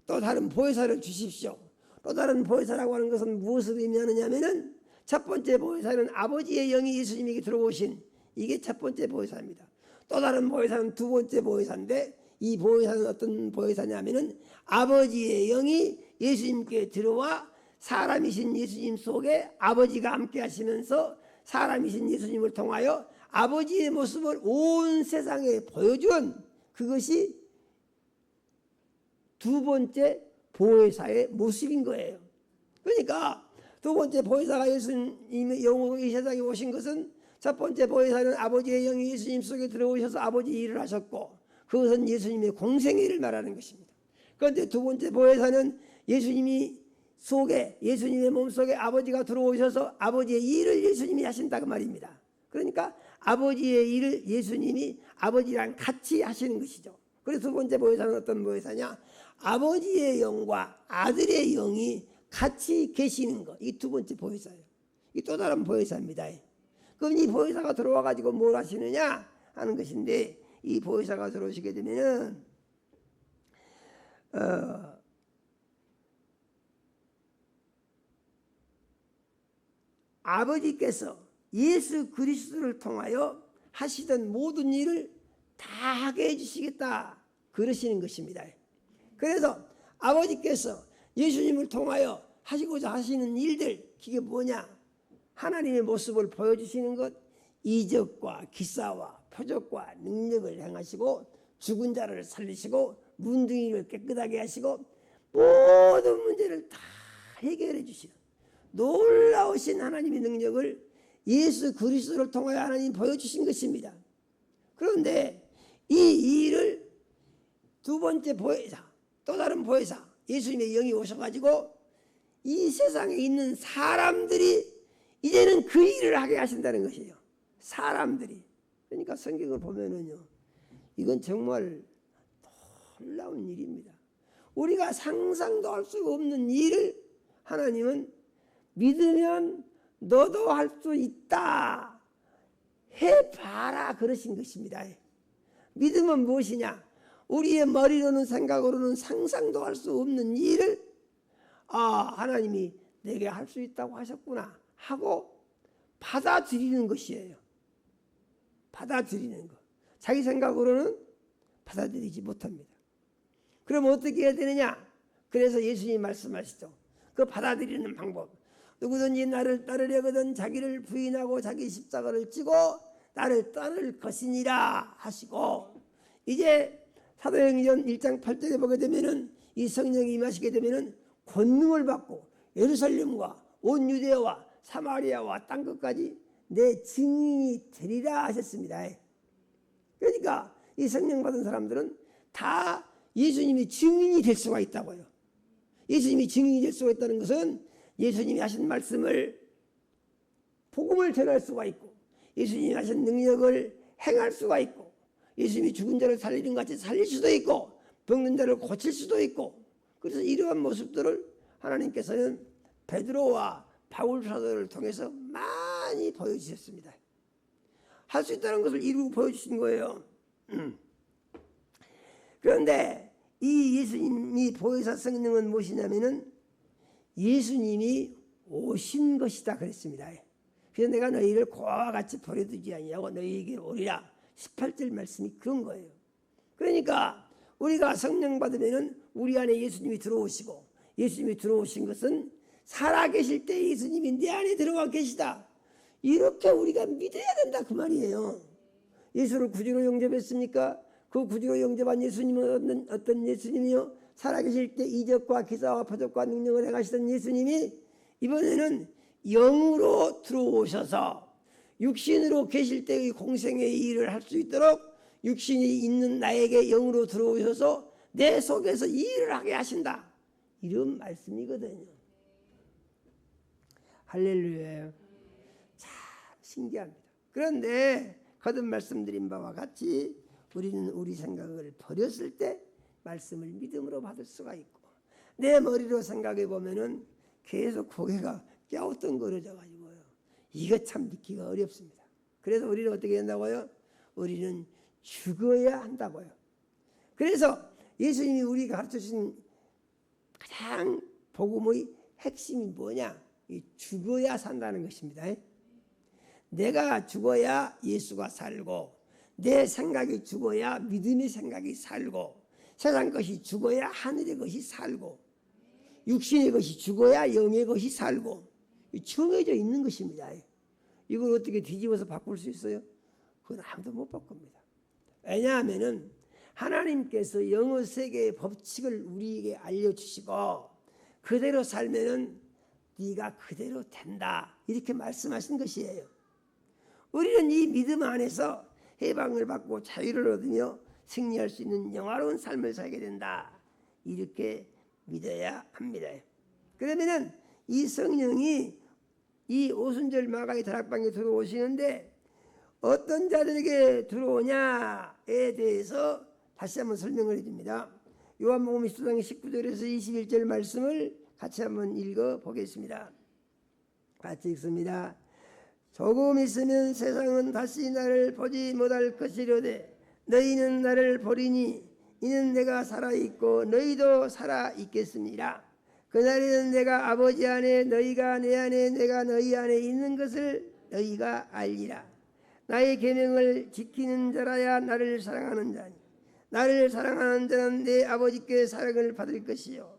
또 다른 보혜사를 주십시오. 또 다른 보혜사라고 하는 것은 무엇을 의미하느냐면은 첫 번째 보혜사는 아버지의 영이 예수님에게 들어오신 이게 첫 번째 보혜사입니다. 또 다른 보혜사는 두 번째 보혜사인데 이 보혜사는 어떤 보혜사냐면은 아버지의 영이 예수님께 들어와 사람이신 예수님 속에 아버지가 함께 하시면서 사람이신 예수님을 통하여 아버지의 모습을 온 세상에 보여준 그것이 두 번째 보혜사의 모습인 거예요. 그러니까 두 번째 보혜사가 예수님의 영으로 이 세상에 오신 것은 첫 번째 보혜사는 아버지의 영이 예수님 속에 들어오셔서 아버지 일을 하셨고 그것은 예수님의 공생애를 말하는 것입니다. 그런데 두 번째 보혜사는 예수님이 속에 예수님의 몸속에 아버지가 들어오셔서 아버지의 일을 예수님이 하신다 그 말입니다. 그러니까 아버지의 일을 예수님이 아버지랑 같이 하시는 것이죠. 그래서 두 번째 보혜사는 어떤 보혜사냐? 아버지의 영과 아들의 영이 같이 계시는 것. 이 두 번째 보혜사예요. 이 또 다른 보혜사입니다. 그럼 이 보혜사가 들어와 가지고 뭘 하시느냐 하는 것인데 이 보혜사가 들어오시게 되면은 아버지께서 예수 그리스도를 통하여 하시던 모든 일을 다 하게 해주시겠다 그러시는 것입니다. 그래서 아버지께서 예수님을 통하여 하시고자 하시는 일들 그게 뭐냐? 하나님의 모습을 보여주시는 것, 이적과 기사와 표적과 능력을 행하시고 죽은 자를 살리시고 문둥이를 깨끗하게 하시고 모든 문제를 다 해결해 주시는 놀라우신 하나님의 능력을 예수 그리스도를 통하여 하나님 보여주신 것입니다. 그런데 이 일을 두 번째 보혜사, 또 다른 보혜사 예수님의 영이 오셔가지고 이 세상에 있는 사람들이 이제는 그 일을 하게 하신다는 것이에요. 사람들이. 그러니까 성경을 보면은요, 이건 정말 놀라운 일입니다. 우리가 상상도 할 수 없는 일을 하나님은 믿으면 너도 할 수 있다, 해봐라 그러신 것입니다. 믿음은 무엇이냐? 우리의 머리로는 생각으로는 상상도 할 수 없는 일을 하나님이 내게 할 수 있다고 하셨구나 하고 받아들이는 것이에요. 받아들이는 것. 자기 생각으로는 받아들이지 못합니다. 그럼 어떻게 해야 되느냐? 그래서 예수님이 말씀하시죠. 그 받아들이는 방법. 누구든지 나를 따르려거든 자기를 부인하고 자기 십자가를 지고 나를 따를 것이니라 하시고, 이제 사도행전 1장 8절에 보게 되면은 이 성령이 임하시게 되면은 권능을 받고 예루살렘과 온 유대와 사마리아와 땅 끝까지 내 증인이 되리라 하셨습니다. 그러니까 이 성령 받은 사람들은 다 예수님이 증인이 될 수가 있다고요. 예수님이 증인이 될 수가 있다는 것은 예수님이 하신 말씀을, 복음을 전할 수가 있고, 예수님이 하신 능력을 행할 수가 있고, 예수님이 죽은 자를 살리는 것 같이 살릴 수도 있고, 병든 자를 고칠 수도 있고, 그래서 이러한 모습들을 하나님께서는 베드로와 바울 사도를 통해서 많이 보여주셨습니다. 할 수 있다는 것을 이루고 보여주신 거예요. 그런데 이 예수님이 보혜사 성령은 무엇이냐면은 예수님이 오신 것이다 그랬습니다. 그래서 내가 너희를 고아와 같이 버려두지 아니하고 너희에게 오리라. 18절 말씀이 그런 거예요. 그러니까 우리가 성령 받으면은 우리 안에 예수님이 들어오시고, 예수님이 들어오신 것은 살아계실 때 예수님이 내 안에 들어와 계시다, 이렇게 우리가 믿어야 된다 그 말이에요. 예수를 구주로 영접했습니까? 그 구주로 영접한 예수님은 어떤 예수님이요? 살아계실 때 이적과 기사와 표적과 능력을 행하시던 예수님이 이번에는 영으로 들어오셔서 육신으로 계실 때의 공생의 일을 할 수 있도록 육신이 있는 나에게 영으로 들어오셔서 내 속에서 이 일을 하게 하신다, 이런 말씀이거든요. 할렐루야. 참 신기합니다. 그런데 거듭 말씀드린 바와 같이 우리는 우리 생각을 버렸을 때 말씀을 믿음으로 받을 수가 있고, 내 머리로 생각해 보면은 계속 고개가 갸우뚱거려져 가지고요, 이거 참 믿기가 어렵습니다. 그래서 우리는 어떻게 된다고요? 우리는 죽어야 한다고요. 그래서 예수님이 우리가 가르쳐주신 가장 복음의 핵심이 뭐냐? 이 죽어야 산다는 것입니다. 내가 죽어야 예수가 살고, 내 생각이 죽어야 믿음의 생각이 살고, 세상 것이 죽어야 하늘의 것이 살고, 육신의 것이 죽어야 영의 것이 살고, 정해져 있는 것입니다. 이걸 어떻게 뒤집어서 바꿀 수 있어요? 그건 아무도 못 바꿉니다. 왜냐하면은 하나님께서 영의 세계의 법칙을 우리에게 알려주시고, 그대로 살면은 네가 그대로 된다, 이렇게 말씀하신 것이에요. 우리는 이 믿음 안에서 해방을 받고 자유를 얻으며 승리할 수 있는 영화로운 삶을 살게 된다, 이렇게 믿어야 합니다. 그러면은 이 성령이 이 오순절 마가의 다락방에 들어오시는데 어떤 자들에게 들어오냐에 대해서 다시 한번 설명을 해줍니다. 요한복음 10장 19절에서 21절 말씀을 같이 한번 읽어 보겠습니다. 같이 읽습니다. 조금 있으면 세상은 다시 나를 보지 못할 것이로되 너희는 나를 보리니 이는 내가 살아있고 너희도 살아있겠습니다. 그날에는 내가 아버지 안에 너희가 내 안에 내가 너희 안에 있는 것을 너희가 알리라. 나의 계명을 지키는 자라야 나를 사랑하는 자니 나를 사랑하는 자는 내 아버지께 사랑을 받을 것이요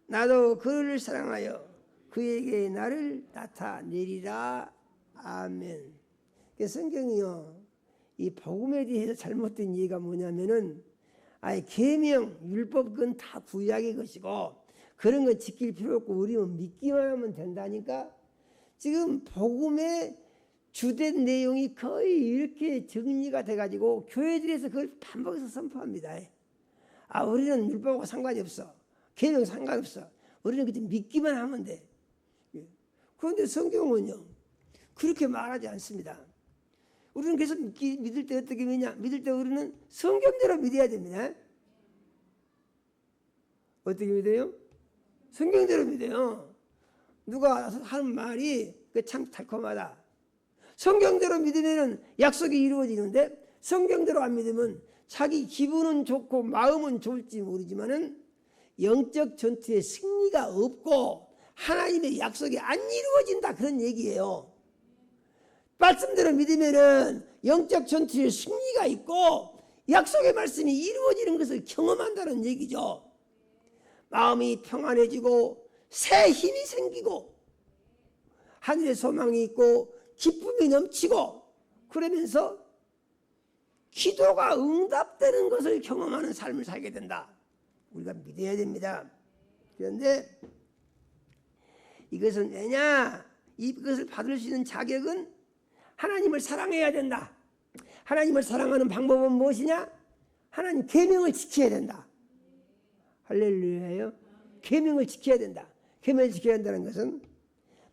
나도 그를 사랑하여 그에게 나를 나타내리라. 아멘. 성경이요, 이 복음에 대해서 잘못된 이해가 뭐냐면은 계명, 율법 그건 다 구약의 것이고 그런 거 지킬 필요 없고 우리는 믿기만 하면 된다니까. 지금 복음에 주된 내용이 거의 이렇게 정리가 돼가지고 교회들에서 그걸 반복해서 선포합니다. 우리는 율법하고 상관이 없어. 계명 상관없어. 우리는 그때 믿기만 하면 돼. 그런데 성경은요 그렇게 말하지 않습니다. 우리는 그래서 믿을 때 어떻게 믿냐? 믿을 때 우리는 성경대로 믿어야 됩니다. 어떻게 믿어요? 성경대로 믿어요. 누가 하는 말이 참 달콤하다. 성경대로 믿으면 약속이 이루어지는데 성경대로 안 믿으면 자기 기분은 좋고 마음은 좋을지 모르지만은 영적 전투에 승리가 없고 하나님의 약속이 안 이루어진다 그런 얘기예요. 말씀대로 믿으면은 영적 전투에 승리가 있고 약속의 말씀이 이루어지는 것을 경험한다는 얘기죠. 마음이 평안해지고 새 힘이 생기고 하늘의 소망이 있고 기쁨이 넘치고 그러면서 기도가 응답되는 것을 경험하는 삶을 살게 된다. 우리가 믿어야 됩니다. 그런데 이것은 왜냐? 이것을 받을 수 있는 자격은 하나님을 사랑해야 된다. 하나님을 사랑하는 방법은 무엇이냐? 하나님 계명을 지켜야 된다. 할렐루야예요. 계명을 지켜야 된다. 계명을 지켜야 한다는 것은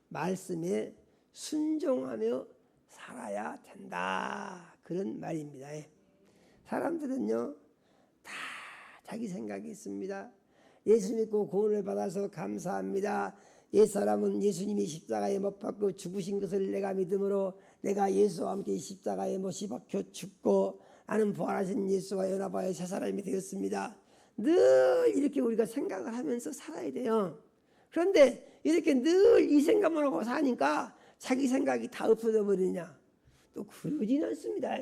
말씀에 순종하며 살아야 된다. 그런 말입니다. 사람들은요 다 자기 생각이 있습니다. 예수 믿고 구원을 받아서 감사합니다. 옛사람은 예수님이 십자가에 못 박고 죽으신 것을 내가 믿음으로 내가 예수와 함께 십자가에 못이 박혀 죽고 나는 부활하신 예수와 연합하여 새 사람이 되었습니다. 늘 이렇게 우리가 생각을 하면서 살아야 돼요. 그런데 이렇게 늘 이 생각만 하고 사니까 자기 생각이 다 없어져 버리냐? 또 그러진 않습니다.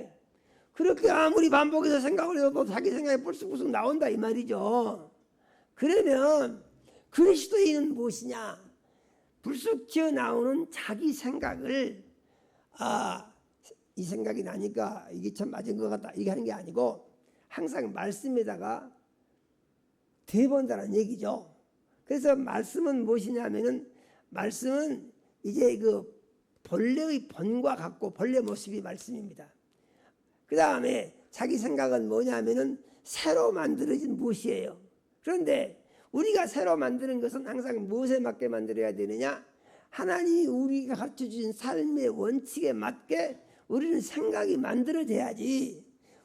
그렇게 아무리 반복해서 생각을 해도 자기 생각이 불쑥불쑥 나온다 이 말이죠. 그러면 그리스도인은 무엇이냐? 불쑥 튀어나오는 자기 생각을 이 생각이 나니까 이게 참 맞은 것 같다 이게 하는 게 아니고 항상 말씀에다가 대본다는 얘기죠. 그래서 말씀은 무엇이냐면은 말씀은 이제 그 본래의 본과 같고 본래 모습이 말씀입니다. 그 다음에 자기 생각은 뭐냐면은 새로 만들어진 무엇이에요. 그런데 우리가 새로 만드는 것은 항상 무엇에 맞게 만들어야 되느냐? 하나님이 우리가 가르쳐주신 삶의 원칙에 맞게 우리는 생각이 만들어져야지.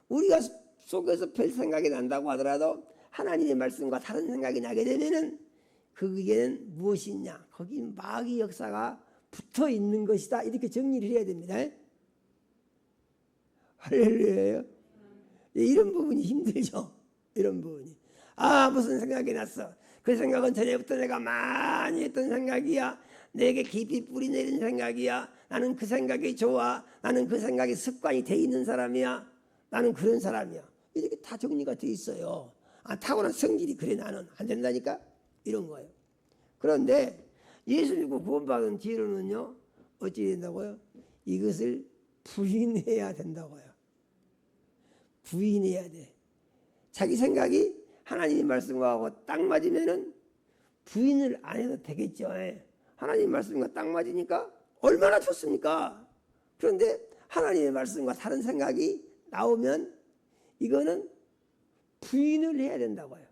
우리가 속에서 별 생각이 난다고 하더라도 하나님의 말씀과 다른 생각이 나게 되면은 그게는 무엇이냐? 거기 마귀 역사가 붙어 있는 것이다. 이렇게 정리를 해야 됩니다. 할렐루야예요. 이런 부분이 힘들죠. 이런 부분이. 무슨 생각이 났어. 그 생각은 전에부터 내가 많이 했던 생각이야. 내게 깊이 뿌리 내린 생각이야. 나는 그 생각이 좋아. 나는 그 생각이 습관이 돼 있는 사람이야. 나는 그런 사람이야. 이렇게 다 정리가 돼 있어요. 타고난 성질이 그래 나는 안 된다니까 이런 거예요. 그런데 예수 믿고 구원받은 뒤로는요 어찌 된다고요? 이것을 부인해야 된다고요. 부인해야 돼. 자기 생각이 하나님의 말씀과 딱 맞으면은 부인을 안 해도 되겠죠. 하나님의 말씀과 딱 맞으니까 얼마나 좋습니까? 그런데 하나님의 말씀과 다른 생각이 나오면 이거는 부인을 해야 된다고요.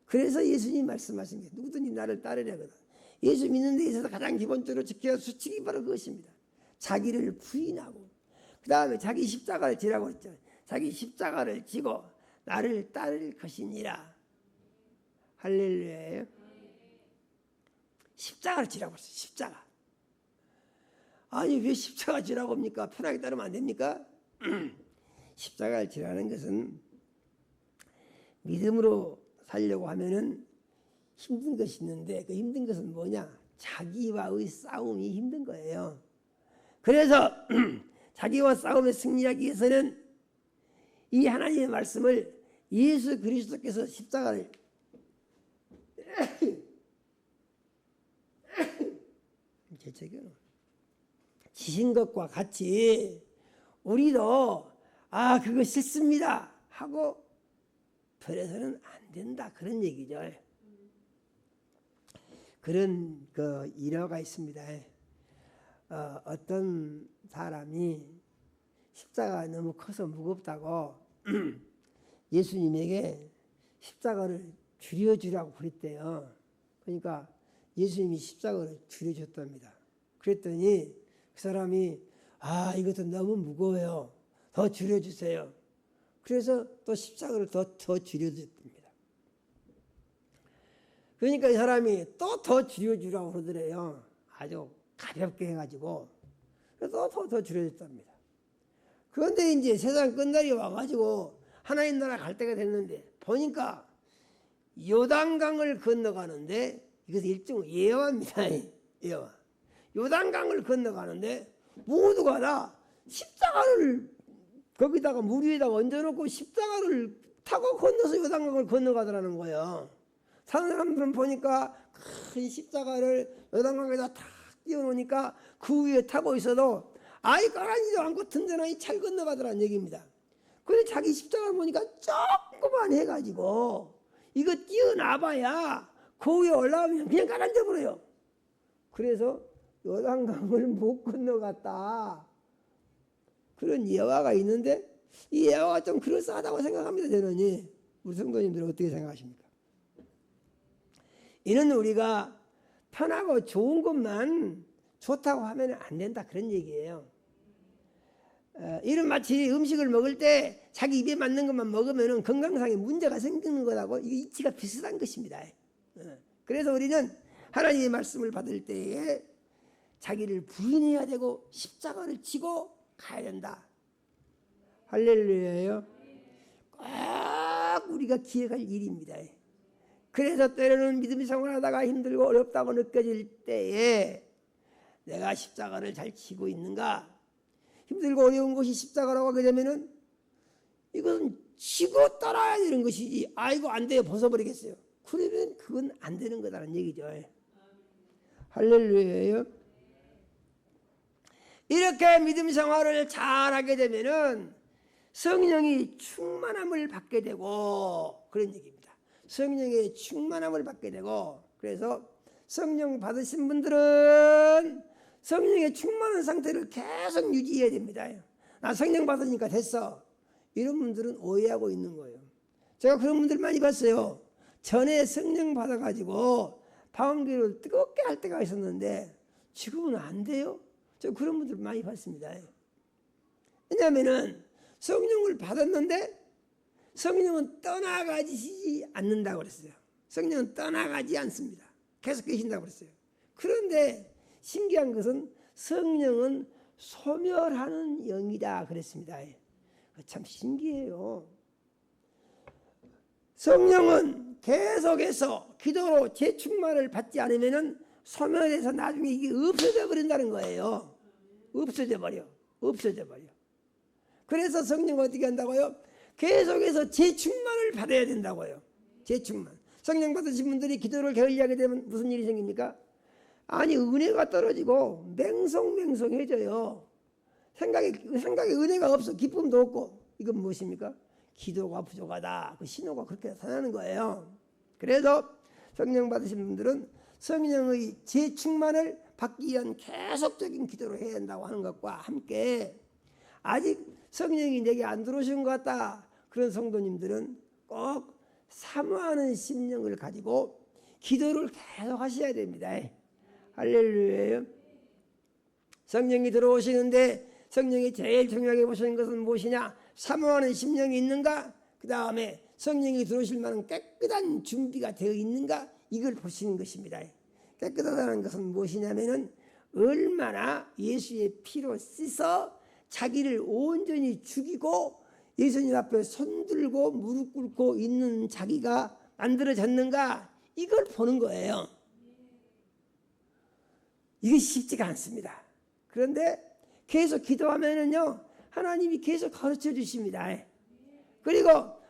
그래서 예수님이 말씀하신 게 누구든지 나를 따르려거든. 예수 믿는 데 있어서 가장 기본적으로 지켜야 수칙이 바로 그것입니다. 자기를 부인하고 그 다음에 자기 십자가를 지라고 했죠. 자기 십자가를 지고 나를 따를 것이니라. 할렐루야예요. 십자가를 지라고 했어요. 십자가. 아니 왜 십자가 지라고 합니까? 편하게 따르면 안 됩니까? 십자가를 지라는 것은 믿음으로 살려고 하면은 힘든 것이 있는데 그 힘든 것은 뭐냐? 자기와의 싸움이 힘든 거예요. 그래서 자기와 싸움에 승리하기 위해서는 이 하나님의 말씀을 예수 그리스도께서 십자가를 지신 것과 같이 우리도 그거 싫습니다 하고 버려서는 안 된다 그런 얘기죠. 그런 그 일화가 있습니다. 어떤 사람이 십자가가 너무 커서 무겁다고 예수님에게 십자가를 줄여주라고 그랬대요. 그러니까 예수님이 십자가를 줄여줬답니다. 그랬더니 그 사람이 이것도 너무 무거워요. 더 줄여주세요. 그래서 또 십자가를 더 줄여줬답니다. 그러니까 이 사람이 또 더 줄여주라고 그러더래요. 아주 가볍게 해가지고 또 더 줄여줬답니다. 그런데 이제 세상 끝날이 와가지고 하나님 나라 갈 때가 됐는데 보니까 요단강을 건너가는데 이것은 일종의 예화입니다. 예화. 요단강을 건너가는데 모두가 다 십자가를 거기다가 물 위에다가 얹어놓고 십자가를 타고 건너서 요단강을 건너가더라는 거예요. 사는 사람들은 보니까 큰 십자가를 요단강에다 탁 띄워놓으니까 그 위에 타고 있어도 아예 가라앉지도 않고 든든하게 잘 건너가더라는 얘기입니다. 근데 자기 십자가를 보니까 조그만 해가지고 이거 뛰어나봐야 그 위에 올라오면 그냥 가라앉아 버려요. 그래서 요단강을 못 건너갔다. 그런 예화가 있는데 이 예화가 좀 그럴싸하다고 생각합니다. 저는. 우리 성도님들은 어떻게 생각하십니까? 이는 우리가 편하고 좋은 것만 좋다고 하면 안 된다 그런 얘기예요. 이런 마치 음식을 먹을 때 자기 입에 맞는 것만 먹으면 건강상에 문제가 생기는 거라고 이게 이치가 비슷한 것입니다. 그래서 우리는 하나님의 말씀을 받을 때에 자기를 부인해야 되고 십자가를 지고 가야 된다. 할렐루야예요. 꼭 우리가 기억할 일입니다. 그래서 때로는 믿음 생활하다가 힘들고 어렵다고 느껴질 때에 내가 십자가를 잘 지고 있는가? 힘들고 어려운 것이 십자가라고 하게 되면은 이건 지고 따라야 되는 것이지. 이거 안 돼요. 벗어버리겠어요. 그러면 그건 안 되는 거다라는 얘기죠. 할렐루야예요. 이렇게 믿음 생활을 잘하게 되면은 성령이 충만함을 받게 되고 그런 얘기입니다. 성령의 충만함을 받게 되고 그래서 성령 받으신 분들은 성령의 충만한 상태를 계속 유지해야 됩니다. 나 성령 받으니까 됐어. 이런 분들은 오해하고 있는 거예요. 제가 그런 분들 많이 봤어요. 전에 성령 받아가지고 방언기를 뜨겁게 할 때가 있었는데 지금은 안 돼요. 저 그런 분들 많이 봤습니다. 왜냐하면 성령을 받았는데 성령은 떠나가지 않는다고 그랬어요. 성령은 떠나가지 않습니다. 계속 계신다고 그랬어요. 그런데 신기한 것은 성령은 소멸하는 영이다 그랬습니다. 참 신기해요. 성령은 계속해서 기도로 재충만을 받지 않으면 소멸해서 나중에 이게 없어져 버린다는 거예요. 없어져 버려. 그래서 성령 어떻게 한다고요? 계속해서 재충만을 받아야 된다고요. 재충만. 성령 받으신 분들이 기도를 게을리하게 되면 무슨 일이 생깁니까? 은혜가 떨어지고 맹성해져요. 생각에 은혜가 없어. 기쁨도 없고. 이건 무엇입니까? 기도가 부족하다. 그 신호가 그렇게 나타나는 거예요. 그래서 성령 받으신 분들은 성령의 재충만을 받기 위한 계속적인 기도를 해야 한다고 하는 것과 함께 아직 성령이 내게 안 들어오신 것 같다. 그런 성도님들은 꼭 사모하는 심령을 가지고 기도를 계속 하셔야 됩니다. 할렐루야. 성령이 들어오시는데 성령이 제일 중요하게 보시는 것은 무엇이냐? 사모하는 심령이 있는가? 그 다음에 성령이 들어오실 만한 깨끗한 준비가 되어 있는가? 이걸 보시는 것입니다. 깨끗하다는 것은 무엇이냐면은 얼마나 예수의 피로 씻어 자기를 온전히 죽이고 예수님 앞에 손들고 무릎 꿇고 있는 자기가 만들어졌는가? 이걸 보는 거예요. 이게 쉽지가 않습니다. 그런데 계속 기도하면은요, 하나님이 계속 가르쳐 주십니다. 그리고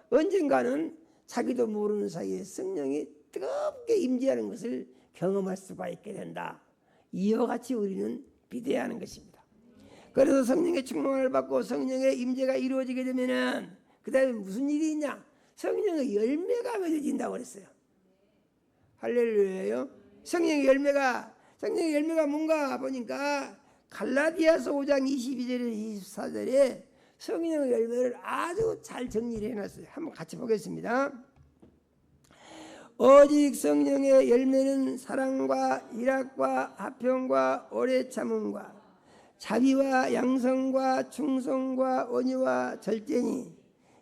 언젠가는 자기도 모르는 사이에 성령이 뜨겁게 임재하는 것을 경험할 수가 있게 된다. 이와 같이 우리는 비대하는 것입니다. 그래서 성령의 충만을 받고 성령의 임재가 이루어지게 되면은 그 다음에 무슨 일이 있냐? 성령의 열매가 맺어진다고 그랬어요. 할렐루야요. 성령의 열매가 뭔가 보니까 갈라디아서 5장 22절에서 24절에 성령의 열매를 아주 잘 정리를 해놨어요. 한번 같이 보겠습니다. 오직 성령의 열매는 사랑과 희락과 화평과 오래 참음과 자비와 양성과 충성과 온유와 절제니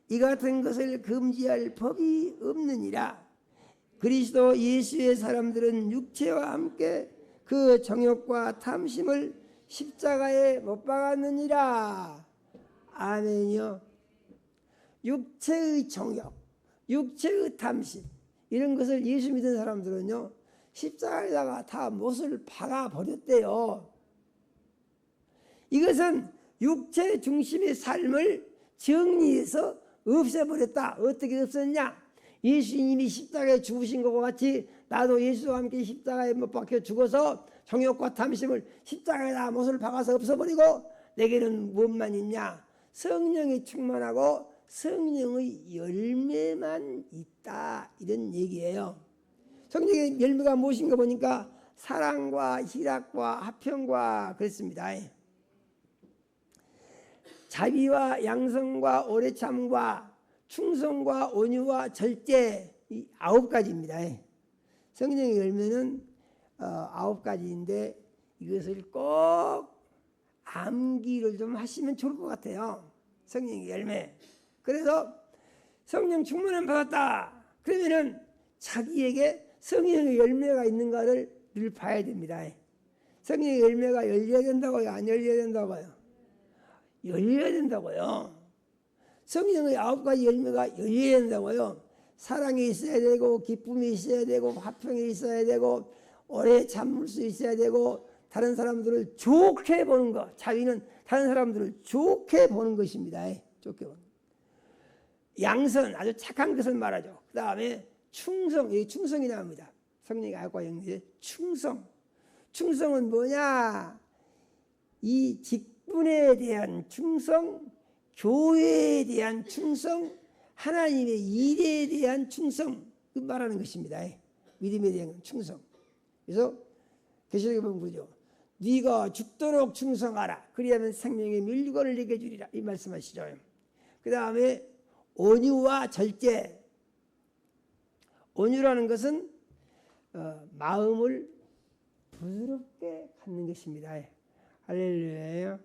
이 같은 것을 금지할 법이 없느니라. 그리스도 예수의 사람들은 육체와 함께 그 정욕과 탐심을 십자가에 못 박았느니라. 아멘이요. 육체의 정욕, 육체의 탐심 이런 것을 예수 믿은 사람들은요 십자가에다가 다 못을 박아 버렸대요. 이것은 육체 중심의 삶을 정리해서 없애버렸다. 어떻게 없었냐? 예수님이 십자가에 죽으신 것과 같이 나도 예수와 함께 십자가에 못 박혀 죽어서 정욕과 탐심을 십자가에다 못을 박아서 없애버리고 내게는 무엇만 있냐? 성령이 충만하고 성령의 열매만 있다. 이런 얘기예요. 성령의 열매가 무엇인가 보니까 사랑과 희락과 화평과 그랬습니다. 자비와 양성과 오래 참음과 충성과 온유와 절제 이 9가지입니다. 성령의 열매는 9가지인데 이것을 꼭 암기를 좀 하시면 좋을 것 같아요. 성령의 열매. 그래서 성령 충만함 받았다. 그러면은 자기에게 성령의 열매가 있는가를 늘 봐야 됩니다. 성령의 열매가 열려야 된다고요? 안 열려야 된다고요? 열려야 된다고요. 성령의 9가지 열매가 열려야 된다고요. 사랑이 있어야 되고 기쁨이 있어야 되고 화평이 있어야 되고 오래 참을 수 있어야 되고 다른 사람들을 좋게 보는 것. 자비는 다른 사람들을 좋게 보는 것입니다. 좋게 보는 것. 양선 아주 착한 것을 말하죠. 그 다음에 충성, 여기 충성이 나옵니다. 성령의 9가지 열매 충성. 충성은 뭐냐? 이 직분에 대한 충성, 교회에 대한 충성, 하나님의 일에 대한 충성 그 말하는 것입니다. 믿음에 대한 충성. 그래서 계시록에 보면 그러죠. 네가 죽도록 충성하라. 그리하면 생명의 멸류관을 내게 주리라. 이 말씀하시죠. 그 다음에 온유와 절제. 온유라는 것은 마음을 부드럽게 갖는 것입니다. 할렐루야.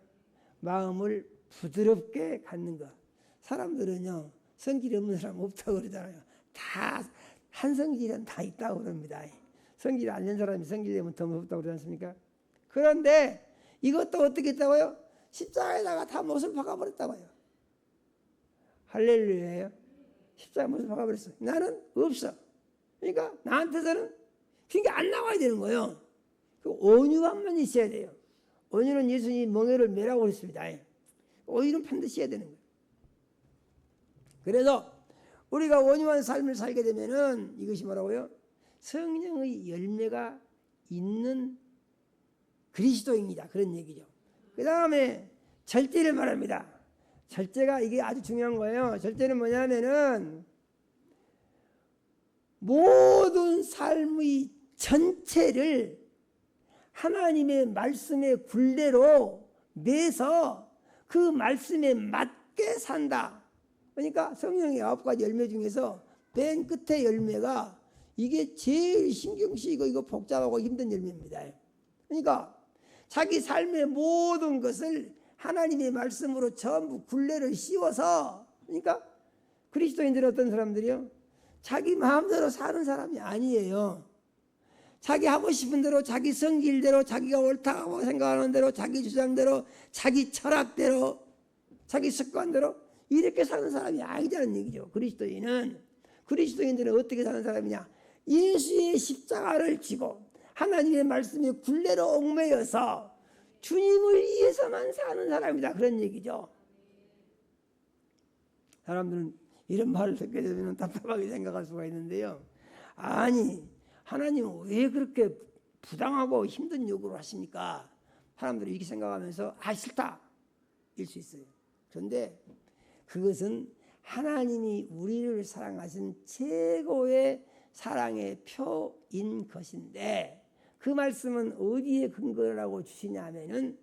마음을 부드럽게 갖는 것. 사람들은요 성질이 없는 사람 없다고 그러잖아요. 다 한 성질은 다 있다고 그럽니다. 성질이 안 된 사람이 성질되면 더 무섭다고 그러지 않습니까? 그런데 이것도 어떻게 했다고요? 십자가에다가 다 못을 박아버렸다고요. 할렐루야예요. 십자가에 못을 박아버렸어. 나는 없어. 그러니까 나한테서는 그게 안 나와야 되는 거예요. 그 온유함만 있어야 돼요. 온유는 예수님이 멍에를 매라고 그랬습니다. 온유는 반드시 해야 되는 거예요. 그래서 우리가 온유한 삶을 살게 되면은 이것이 뭐라고요? 성령의 열매가 있는 그리스도입니다. 그런 얘기죠. 그 다음에 절제를 말합니다. 절제가 이게 아주 중요한 거예요. 절제는 뭐냐면은 모든 삶의 전체를 하나님의 말씀의 굴레로 매서 그 말씀에 맞게 산다. 그러니까 성령의 9가지 열매 중에서 맨 끝에 열매가 이게 제일 신경 쓰이고 이거 복잡하고 힘든 열매입니다. 그러니까 자기 삶의 모든 것을 하나님의 말씀으로 전부 굴레를 씌워서 그러니까 그리스도인들은 어떤 사람들이요? 자기 마음대로 사는 사람이 아니에요. 자기 하고 싶은 대로 자기 성질대로 자기가 옳다고 생각하는 대로 자기 주장대로 자기 철학대로 자기 습관대로 이렇게 사는 사람이 아니라는 얘기죠. 그리스도인들은 어떻게 사는 사람이냐? 예수의 십자가를 지고 하나님의 말씀에 굴레로 얽매여서 주님을 위해서만 사는 사람이다. 그런 얘기죠. 사람들은 이런 말을 듣게 되면 답답하게 생각할 수가 있는데요. 아니 하나님은 왜 그렇게 부당하고 힘든 요구를 하십니까? 사람들이 이렇게 생각하면서 싫다 일 수 있어요. 그런데 그것은 하나님이 우리를 사랑하신 최고의 사랑의 표인 것인데 그 말씀은 어디에 근거라고 주시냐면은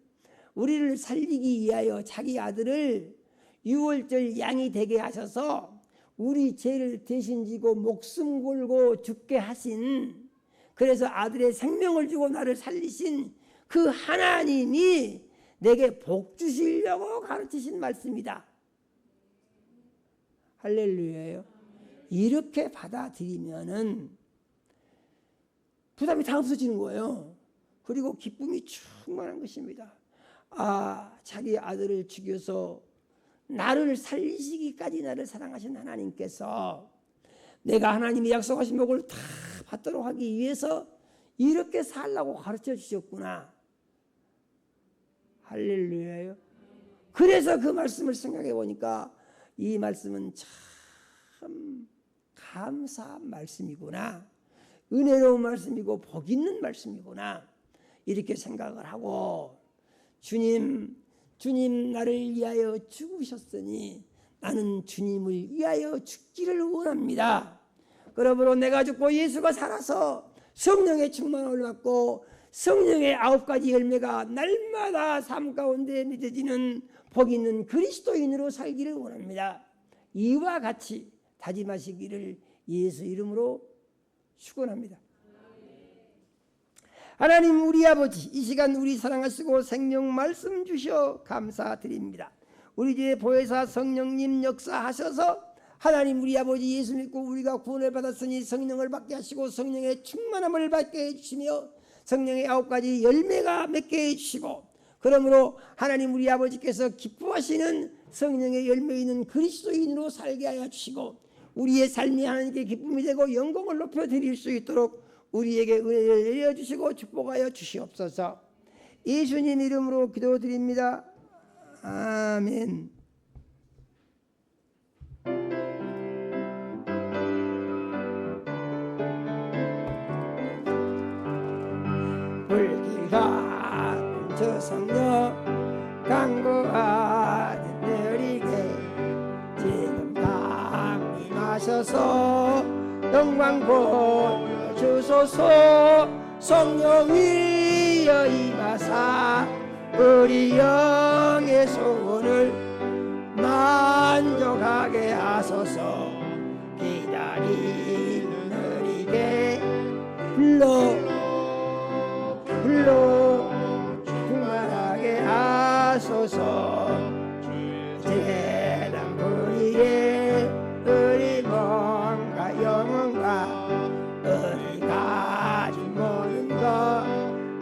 우리를 살리기 위하여 자기 아들을 유월절 양이 되게 하셔서 우리 죄를 대신 지고 목숨 걸고 죽게 하신, 그래서 아들의 생명을 주고 나를 살리신 그 하나님이 내게 복 주시려고 가르치신 말씀이다. 할렐루야요. 이렇게 받아들이면은 부담이 다 없어지는 거예요. 그리고 기쁨이 충만한 것입니다. 아, 자기 아들을 죽여서 나를 살리시기까지 나를 사랑하신 하나님께서 내가 하나님이 약속하신 복을 다 받도록 하기 위해서 이렇게 살라고 가르쳐 주셨구나. 할렐루야요. 그래서 그 말씀을 생각해 보니까 이 말씀은 참 감사한 말씀이구나, 은혜로운 말씀이고 복 있는 말씀이구나, 이렇게 생각을 하고, 주님 나를 위하여 죽으셨으니 나는 주님을 위하여 죽기를 원합니다. 그러므로 내가 죽고 예수가 살아서 성령의 충만함을 받고 성령의 9가지 열매가 날마다 삶 가운데 맺어지는 복 있는 그리스도인으로 살기를 원합니다. 이와 같이 다짐하시기를 예수 이름으로 축원합니다. 하나님 우리 아버지, 이 시간 우리 사랑하시고 생명 말씀 주셔 감사드립니다. 우리 집에 보혜사 성령님 역사하셔서 하나님 우리 아버지 예수 믿고 우리가 구원을 받았으니 성령을 받게 하시고 성령의 충만함을 받게 해주시며 성령의 9가지 열매가 맺게 해주시고, 그러므로 하나님 우리 아버지께서 기뻐하시는 성령의 열매 있는 그리스도인으로 살게 하여 주시고 우리의 삶이 하나님께 기쁨이 되고 영광을 높여드릴 수 있도록 우리에게 은혜를 내려주시고 축복하여 주시옵소서. 예수님 이름으로 기도드립니다. 아멘. 불길가 저 성령 강구하는 느리게 지금 강림하셔서 영광 보여주소서. 성령 위여 임하사 우리 영의 소원을 만족하게 하소서. 기다리는 느리게 불러 충만하게 하소서. 재단 부리에 우리 몸과 영혼과 우리 가진 모든 것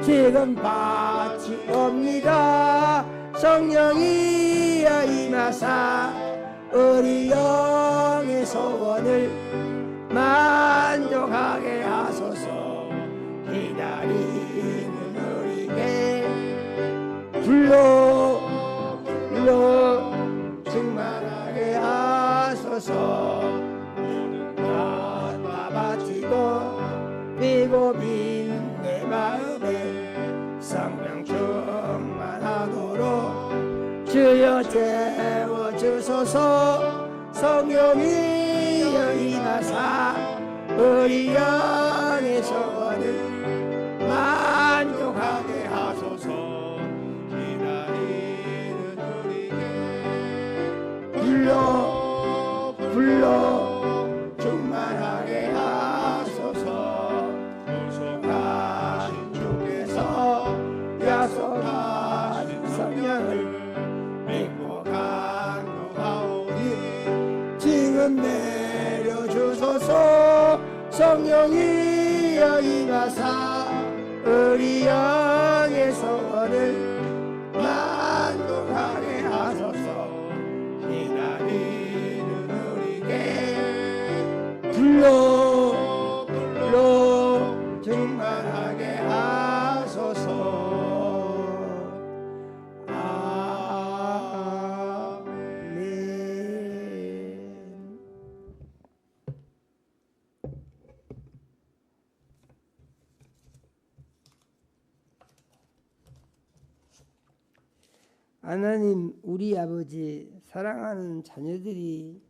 지금 바치옵니다. 성령이여 임하사 우리 영의 소원을 만족하게 하소서. 기다리는 우리에게 불러 충만하게 하소서. 다 바치고 비고 빈 내 마음에 성령 충만하도록 주여 채워주소서. 성령이여 임하사 우리 영의 소원을 만족하게 하소서. 기다리는 우리에게 불러 충만하게 하소서. 약속하신 주께서 약속하신 성령을 믿고 간구하오니 지금 내려주소서. 성령이여 임하사 우리 영의 소원을 만족하게 하소서. 기다리는 우리에게 불러 충만하게 하소서. 아멘. 하나님 우리 아버지, 사랑하는 자녀들이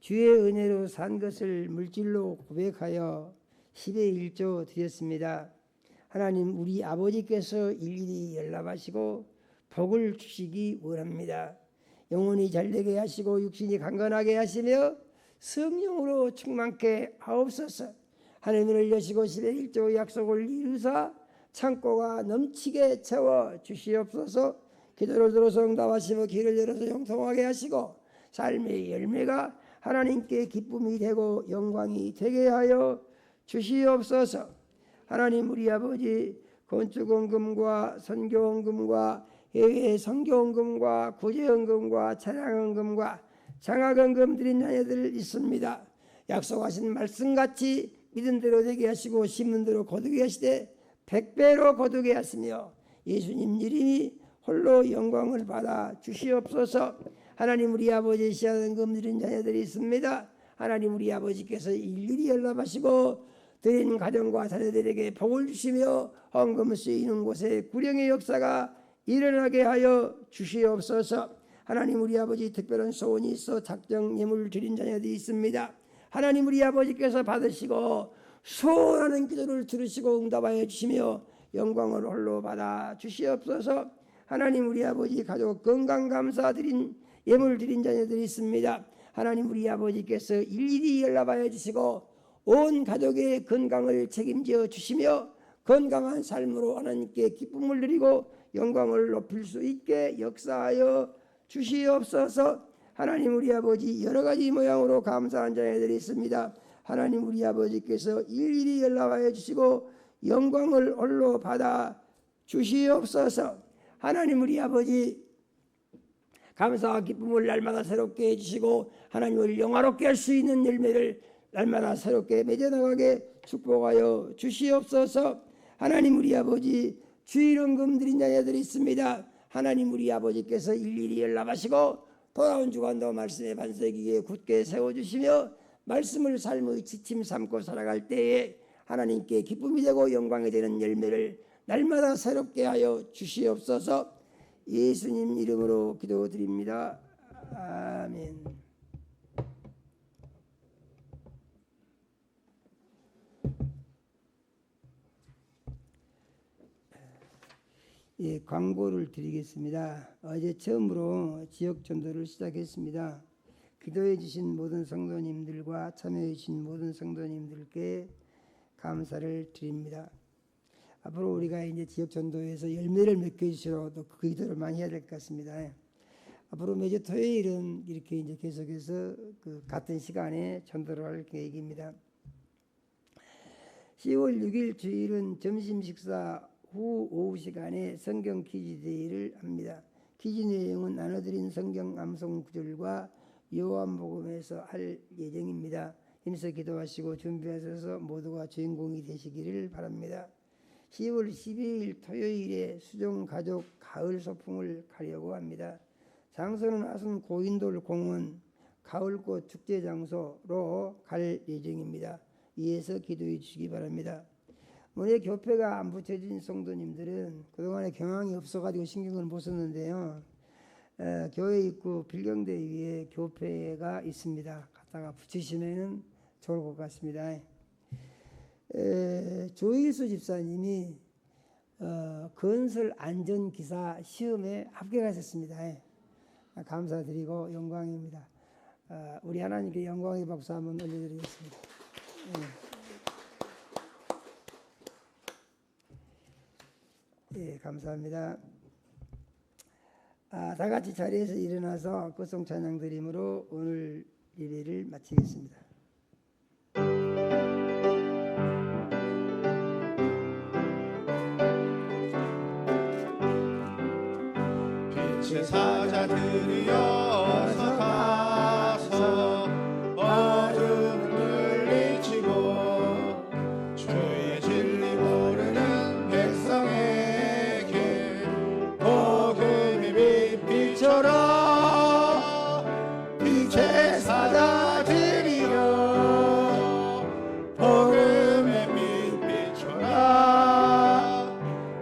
주의 은혜로 산 것을 물질로 고백하여 10의 1조 드렸습니다. 하나님 우리 아버지께서 일일이 열납하시고 복을 주시기 원합니다. 영혼이 잘되게 하시고 육신이 강건하게 하시며 성령으로 충만케 하옵소서. 하늘을 여시고 시대 1조 약속을 이루사 창고가 넘치게 채워 주시옵소서. 기도를 들어서 응답하시며 길을 열어서 형통하게 하시고 삶의 열매가 하나님께 기쁨이 되고 영광이 되게 하여 주시옵소서. 하나님 우리 아버지, 건축원금과 선교원금과 해외 선교원금과 구제원금과 차량원금과 장학원금 드린 자녀들 있습니다. 약속하신 말씀같이 믿음대로 되게 하시고 심은대로 거두게 하시되 100배로 거두게 하시며 예수님 이름이 홀로 영광을 받아 주시옵소서. 하나님 우리 아버지 시한원금 드린 자녀들이 있습니다. 하나님 우리 아버지께서 일일이 연락하시고 드린 가정과 자녀들에게 복을 주시며 헌금 쓰이는 곳에 구령의 역사가 일어나게 하여 주시옵소서. 하나님 우리 아버지 특별한 소원이 있어 작정 예물을 드린 자녀들이 있습니다. 하나님 우리 아버지께서 받으시고 소원하는 기도를 들으시고 응답하여 주시며 영광을 홀로 받아 주시옵소서. 하나님 우리 아버지 가족 건강 감사 드린 예물 드린 자녀들이 있습니다. 하나님 우리 아버지께서 일일이 연락하여 주시고 온 가족의 건강을 책임져 주시며 건강한 삶으로 하나님께 기쁨을 누리고 영광을 높일 수 있게 역사하여 주시옵소서. 하나님 우리 아버지 여러 가지 모양으로 감사한 자녀들이 있습니다. 하나님 우리 아버지께서 일일이 연락하여 주시고 영광을 홀로 받아 주시옵소서. 하나님 우리 아버지 감사와 기쁨을 날마다 새롭게 해주시고 하나님을 영화롭게 할 수 있는 열매를 날마다 새롭게 맺어나가게 축복하여 주시옵소서. 하나님 우리 아버지 주일원금 드린 자녀들이 있습니다. 하나님 우리 아버지께서 일일이 연락하시고 돌아온 주간도 말씀의 반석이기에 굳게 세워주시며 말씀을 삶의 지침 삼고 살아갈 때에 하나님께 기쁨이 되고 영광이 되는 열매를 날마다 새롭게 하여 주시옵소서. 예수님 이름으로 기도드립니다. 아멘. 예, 광고를 드리겠습니다. 어제 처음으로 지역 전도를 시작했습니다. 기도해 주신 모든 성도님들과 참여해 주신 모든 성도님들께 감사를 드립니다. 앞으로 우리가 이제 지역 전도에서 열매를 맺게 해주시도록 그 기도를 많이 해야 될 것 같습니다. 앞으로 매주 토요일은 이렇게 이제 계속해서 그 같은 시간에 전도를 할 계획입니다. 10월 6일 주일은 점심 식사 후 오후 시간에 성경 퀴즈 데이를 합니다. 퀴즈 내용은 나눠드린 성경 암송 구절과 요한복음에서 할 예정입니다. 힘써 기도하시고 준비하셔서 모두가 주인공이 되시기를 바랍니다. 10월 12일 토요일에 수종가족 가을 소풍을 가려고 합니다. 장소는 아순 고인돌 공원 가을꽃 축제 장소로 갈 예정입니다. 이에서 기도해 주시기 바랍니다. 만약 교패가 안 붙여진 성도님들은 그동안에 경황이 없어가지고 신경을 못 썼는데요. 교회 입구 빌경대 위에 교패가 있습니다. 갖다가 붙이시면 좋을 것 같습니다. 조일수 집사님이 건설 안전기사 시험에 합격하셨습니다. 감사드리고 영광입니다. 우리 하나님께 영광의 박수 한번 올려드리겠습니다. 예, 감사합니다. 다 같이 자리에서 일어나서歌颂 찬양 드림으로 오늘 예배를 마치겠습니다. 빛의 사자들이여서 가서 어둠을 물리치고 주의 진리 모르는 백성에게 복음의 빛 비춰라. 빛의 사자들이여 복음의 빛 비춰라.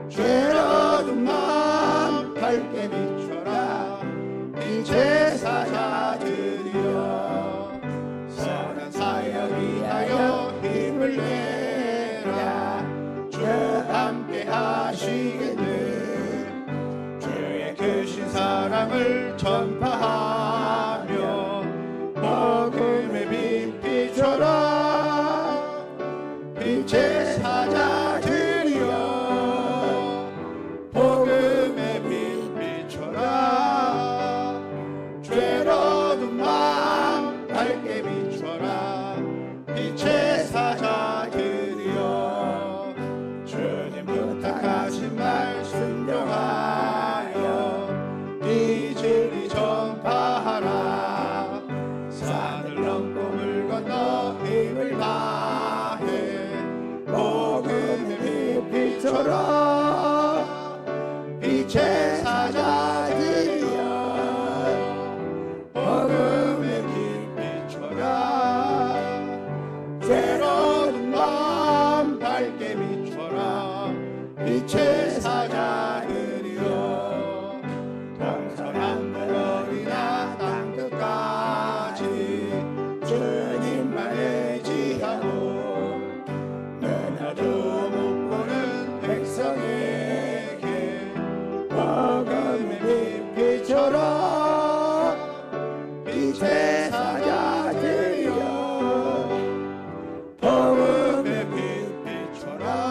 죄로운 마음 밝게 비춰라. 빛의 사자 빛의 사자들이여 동서남북 어디나 땅끝까지 주님만 의지하고 너나도 못 보는 백성에게 복음의 빛비춰라 빛의 사자들이여 복음의 빛비춰라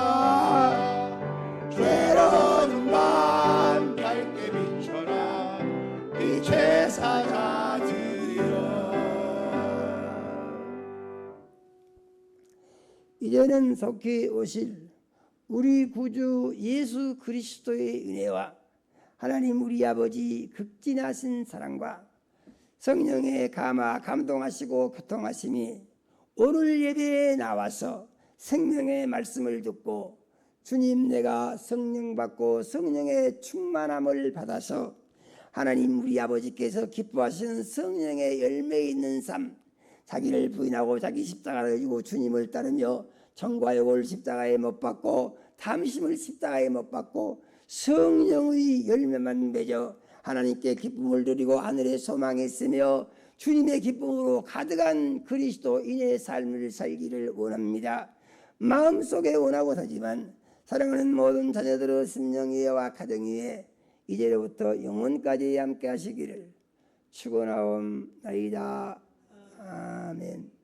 괴로운 밤 밝게 비춰라 빛의 사자들이여. 이제는 속히 오실 우리 구주 예수 그리스도의 은혜와 하나님 우리 아버지 극진하신 사랑과 성령의 감동하시고 교통하심이 오늘 예배에 나와서 생명의 말씀을 듣고 주님 내가 성령 받고 성령의 충만함을 받아서 하나님 우리 아버지께서 기뻐하시는 성령의 열매 있는 삶, 자기를 부인하고 자기 십자가를 지고 주님을 따르며 정과 욕을 십자가에 못 박고 탐심을 십자가에 못 박고 성령의 열매만 맺어 하나님께 기쁨을 드리고 하늘의 소망에 있으며 주님의 기쁨으로 가득한 그리스도인의 삶을 살기를 원합니다. 마음속에 원하고 사지만 사랑하는 모든 자녀들의 심령 위에와 가정 위에 이제로부터 영원까지 함께 하시기를 축원하옵나이다. 아멘.